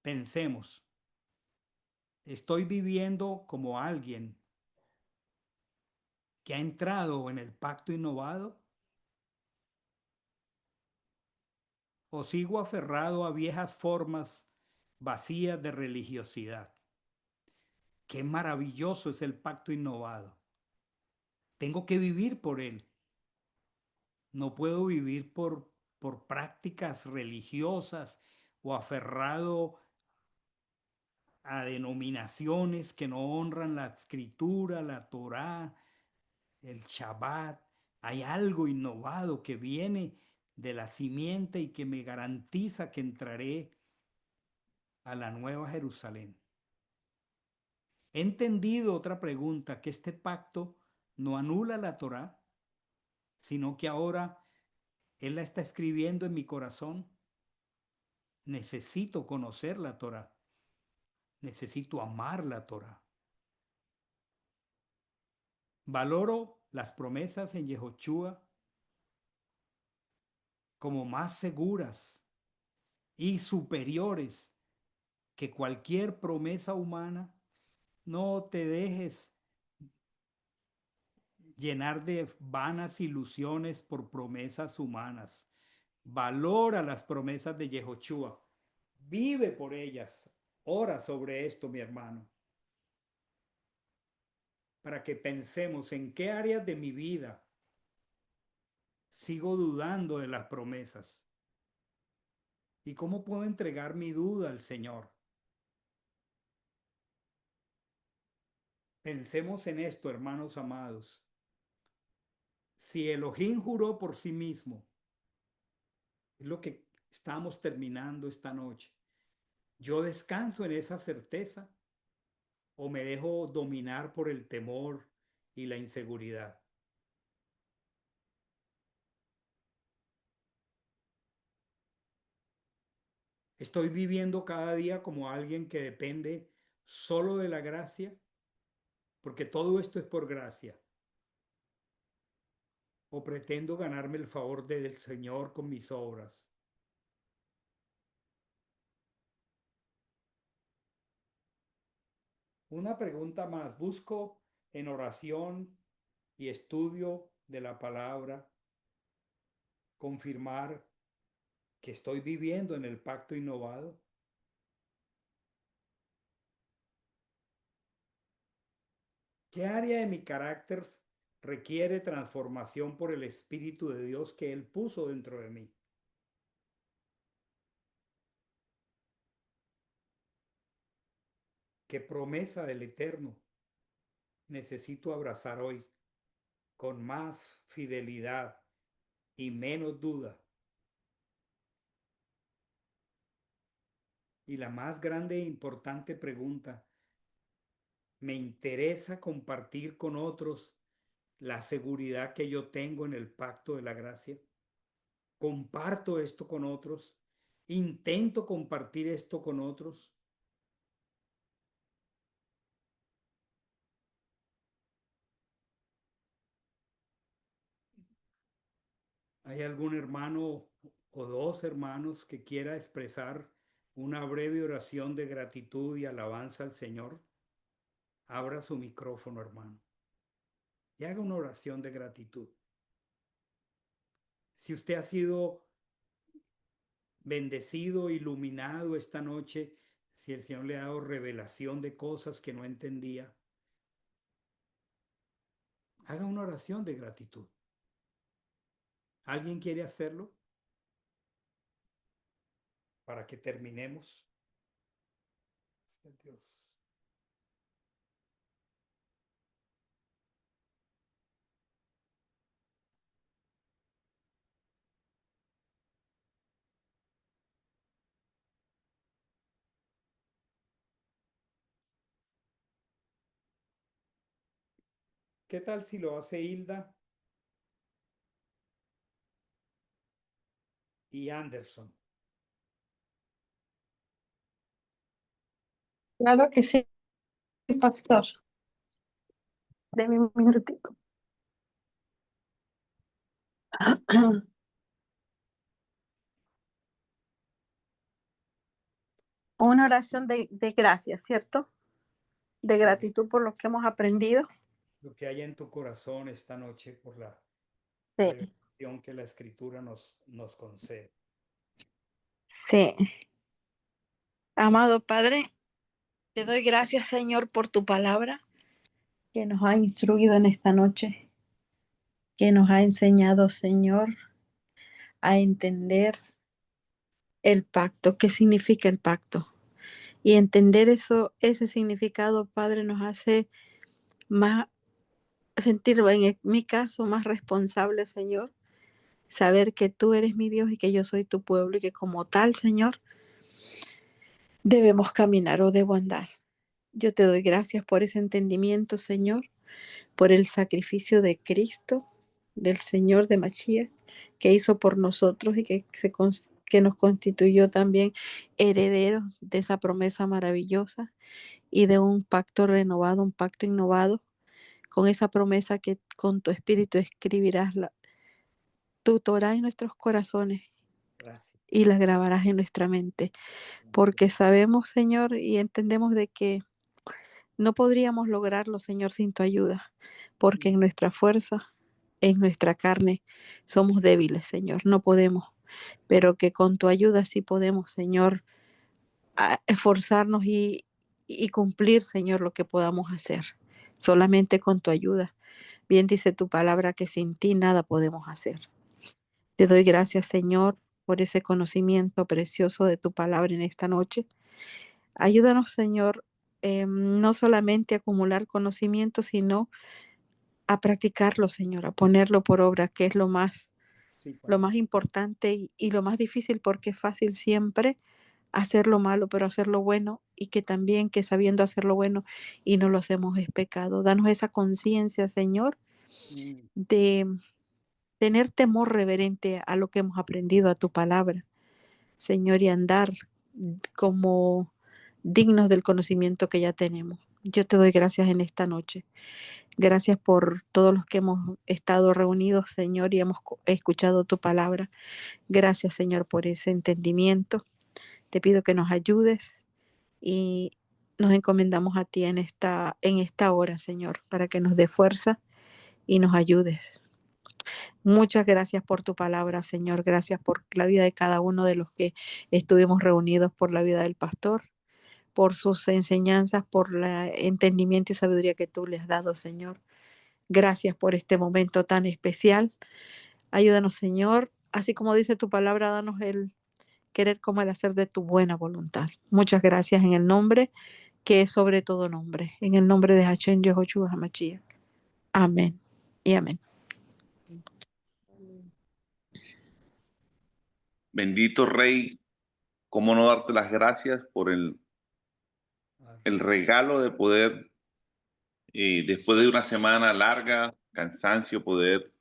Pensemos, ¿estoy viviendo como alguien que ha entrado en el pacto innovado? ¿O sigo aferrado a viejas formas vacías de religiosidad? Qué maravilloso es el pacto innovado. Tengo que vivir por él. No puedo vivir por prácticas religiosas o aferrado a denominaciones que no honran la escritura, la Torá, el Shabbat. Hay algo innovado que viene de la simiente y que me garantiza que entraré a la Nueva Jerusalén. He entendido otra pregunta, que este pacto no anula la Torá, sino que ahora Él la está escribiendo en mi corazón. Necesito conocer la Torá. Necesito amar la Torá. Valoro las promesas en Yehoshua como más seguras y superiores que cualquier promesa humana. No te dejes llenar de vanas ilusiones por promesas humanas. Valora las promesas de Yehoshua. Vive por ellas. Ora sobre esto, mi hermano, para que pensemos en qué áreas de mi vida sigo dudando de las promesas y cómo puedo entregar mi duda al Señor. Pensemos en esto, hermanos amados. Si Elohim juró por sí mismo, es lo que estamos terminando esta noche. ¿Yo descanso en esa certeza o me dejo dominar por el temor y la inseguridad? ¿Estoy viviendo cada día como alguien que depende solo de la gracia? Porque todo esto es por gracia. ¿O pretendo ganarme el favor del Señor con mis obras? Una pregunta más. Busco en oración y estudio de la palabra confirmar que estoy viviendo en el pacto innovado. ¿Qué área de mi carácter requiere transformación por el Espíritu de Dios que Él puso dentro de mí? ¿Qué promesa del Eterno necesito abrazar hoy con más fidelidad y menos duda? Y la más grande e importante pregunta, ¿me interesa compartir con otros la seguridad que yo tengo en el pacto de la gracia? ¿Comparto esto con otros? ¿Intento compartir esto con otros? ¿Hay algún hermano o dos hermanos que quiera expresar una breve oración de gratitud y alabanza al Señor? Abra su micrófono, hermano, y haga una oración de gratitud. Si usted ha sido bendecido, iluminado esta noche, si el Señor le ha dado revelación de cosas que no entendía, haga una oración de gratitud. ¿Alguien quiere hacerlo para que terminemos? Dios. ¿Qué tal si lo hace Hilda y Anderson? Claro que sí, pastor. Deme un minutico. Una oración de gracias, ¿cierto? De gratitud por lo que hemos aprendido. Lo que hay en tu corazón esta noche por la Sí, revelación que la Escritura nos concede. sí. Amado Padre, te doy gracias, Señor, por tu palabra que nos ha instruido en esta noche, que nos ha enseñado, Señor, a entender el pacto, qué significa el pacto. Y entender eso, ese significado, Padre, nos hace más sentir, mi caso, más responsable, Señor. Saber que tú eres mi Dios y que yo soy tu pueblo y que como tal, Señor, debemos caminar o debo andar. Yo te doy gracias por ese entendimiento, Señor, por el sacrificio de Cristo, del Señor de Mashiach, que hizo por nosotros y que nos constituyó también herederos de esa promesa maravillosa y de un pacto renovado, un pacto innovado, con esa promesa que con tu espíritu escribirás tu Torah en nuestros corazones Gracias. y la grabarás en nuestra mente, porque sabemos, Señor, y entendemos de que no podríamos lograrlo, Señor, sin tu ayuda, porque en nuestra fuerza, en nuestra carne, somos débiles, Señor, no podemos, pero que con tu ayuda sí podemos, Señor, a esforzarnos y cumplir, Señor, lo que podamos hacer, solamente con tu ayuda. Bien dice tu palabra que sin ti nada podemos hacer. Te doy gracias, Señor, por ese conocimiento precioso de tu palabra en esta noche. Ayúdanos, Señor, no solamente a acumular conocimiento, sino a practicarlo, Señor, a ponerlo por obra, que es lo más importante y lo más difícil, porque es fácil siempre hacer lo malo, pero hacer lo bueno, y que también que sabiendo hacer lo bueno y no lo hacemos es pecado. Danos esa conciencia, Señor, de tener temor reverente a lo que hemos aprendido, a tu palabra, Señor, y andar como dignos del conocimiento que ya tenemos. Yo te doy gracias en esta noche. Gracias por todos los que hemos estado reunidos, Señor, y hemos escuchado tu palabra. Gracias, Señor, por ese entendimiento. Te pido que nos ayudes y nos encomendamos a ti en esta hora, Señor, para que nos dé fuerza y nos ayudes. Muchas gracias por tu palabra, Señor. Gracias por la vida de cada uno de los que estuvimos reunidos, por la vida del pastor, por sus enseñanzas, por el entendimiento y sabiduría que tú le has dado, Señor. Gracias por este momento tan especial. Ayúdanos, Señor. Así como dice tu palabra, danos el querer como el hacer de tu buena voluntad. Muchas gracias en el nombre que es sobre todo nombre. En el nombre de Hashem Yehoshua HaMashiach. Amén y amén. Bendito Rey, cómo no darte las gracias por el regalo de poder, después de una semana larga, cansancio, poder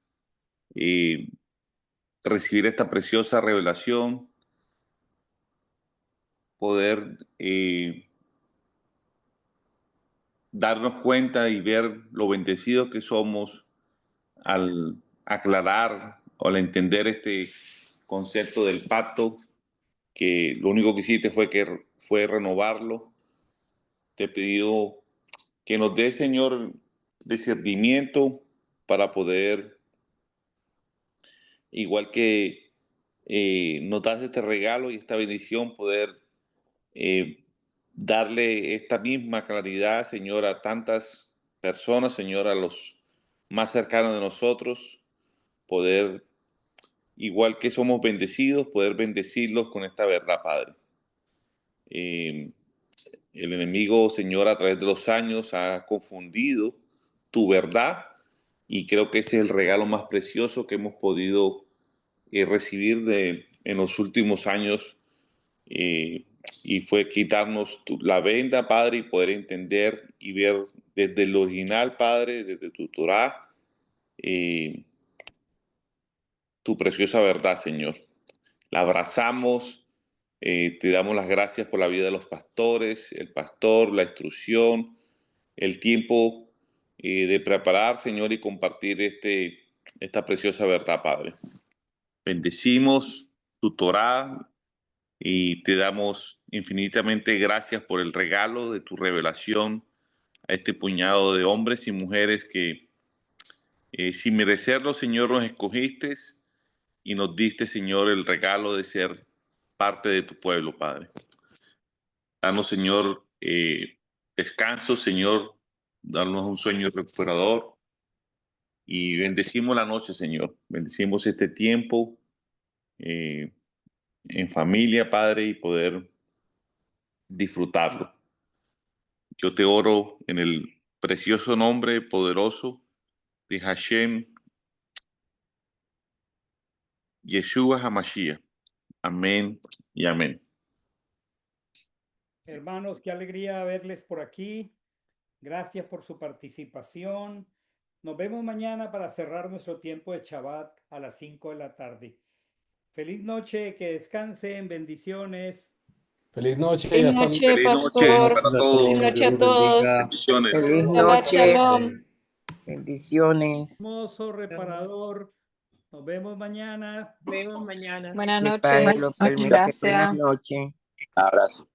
recibir esta preciosa revelación, poder darnos cuenta y ver lo bendecidos que somos al aclarar o al entender este concepto del pacto, que lo único que hiciste fue renovarlo. Te he pedido que nos dé, Señor, discernimiento para poder, igual que nos das este regalo y esta bendición, poder darle esta misma claridad, Señor, a tantas personas, Señor, a los más cercanos de nosotros, poder, igual que somos bendecidos, poder bendecirlos con esta verdad, Padre. El enemigo, Señor, a través de los años ha confundido tu verdad, y creo que ese es el regalo más precioso que hemos podido recibir en los últimos años, y fue quitarnos la venda, Padre, y poder entender y ver desde el original, Padre, desde tu Torá, tu preciosa verdad, Señor. La abrazamos, te damos las gracias por la vida de los pastores, el pastor, la instrucción, el tiempo de preparar, Señor, y compartir esta preciosa verdad, Padre. Bendecimos tu Torá y te damos infinitamente gracias por el regalo de tu revelación a este puñado de hombres y mujeres que sin merecerlo, Señor, nos escogiste y nos diste, Señor, el regalo de ser parte de tu pueblo, Padre. Danos, Señor, descanso, Señor, darnos un sueño recuperador y bendecimos la noche, Señor. Bendecimos este tiempo en familia, Padre, y poder disfrutarlo. Yo te oro en el precioso nombre poderoso de Hashem, Yeshua HaMashiach. Amén y amén. Hermanos, qué alegría verles por aquí. Gracias por su participación. Nos vemos mañana para cerrar nuestro tiempo de Shabbat a las 5 de la tarde. Feliz noche, que descansen, bendiciones. Feliz noche y Feliz hasta noche, Feliz noche pastor. para todos. Feliz noche a todos. Bendiciones. Feliz Shabbat noche. shalom. Bendiciones. Hermoso reparador. Nos vemos mañana. Vemos mañana. Buenas Que el Padre noches. lo permita. Buenas Gracias. noches. Abrazo.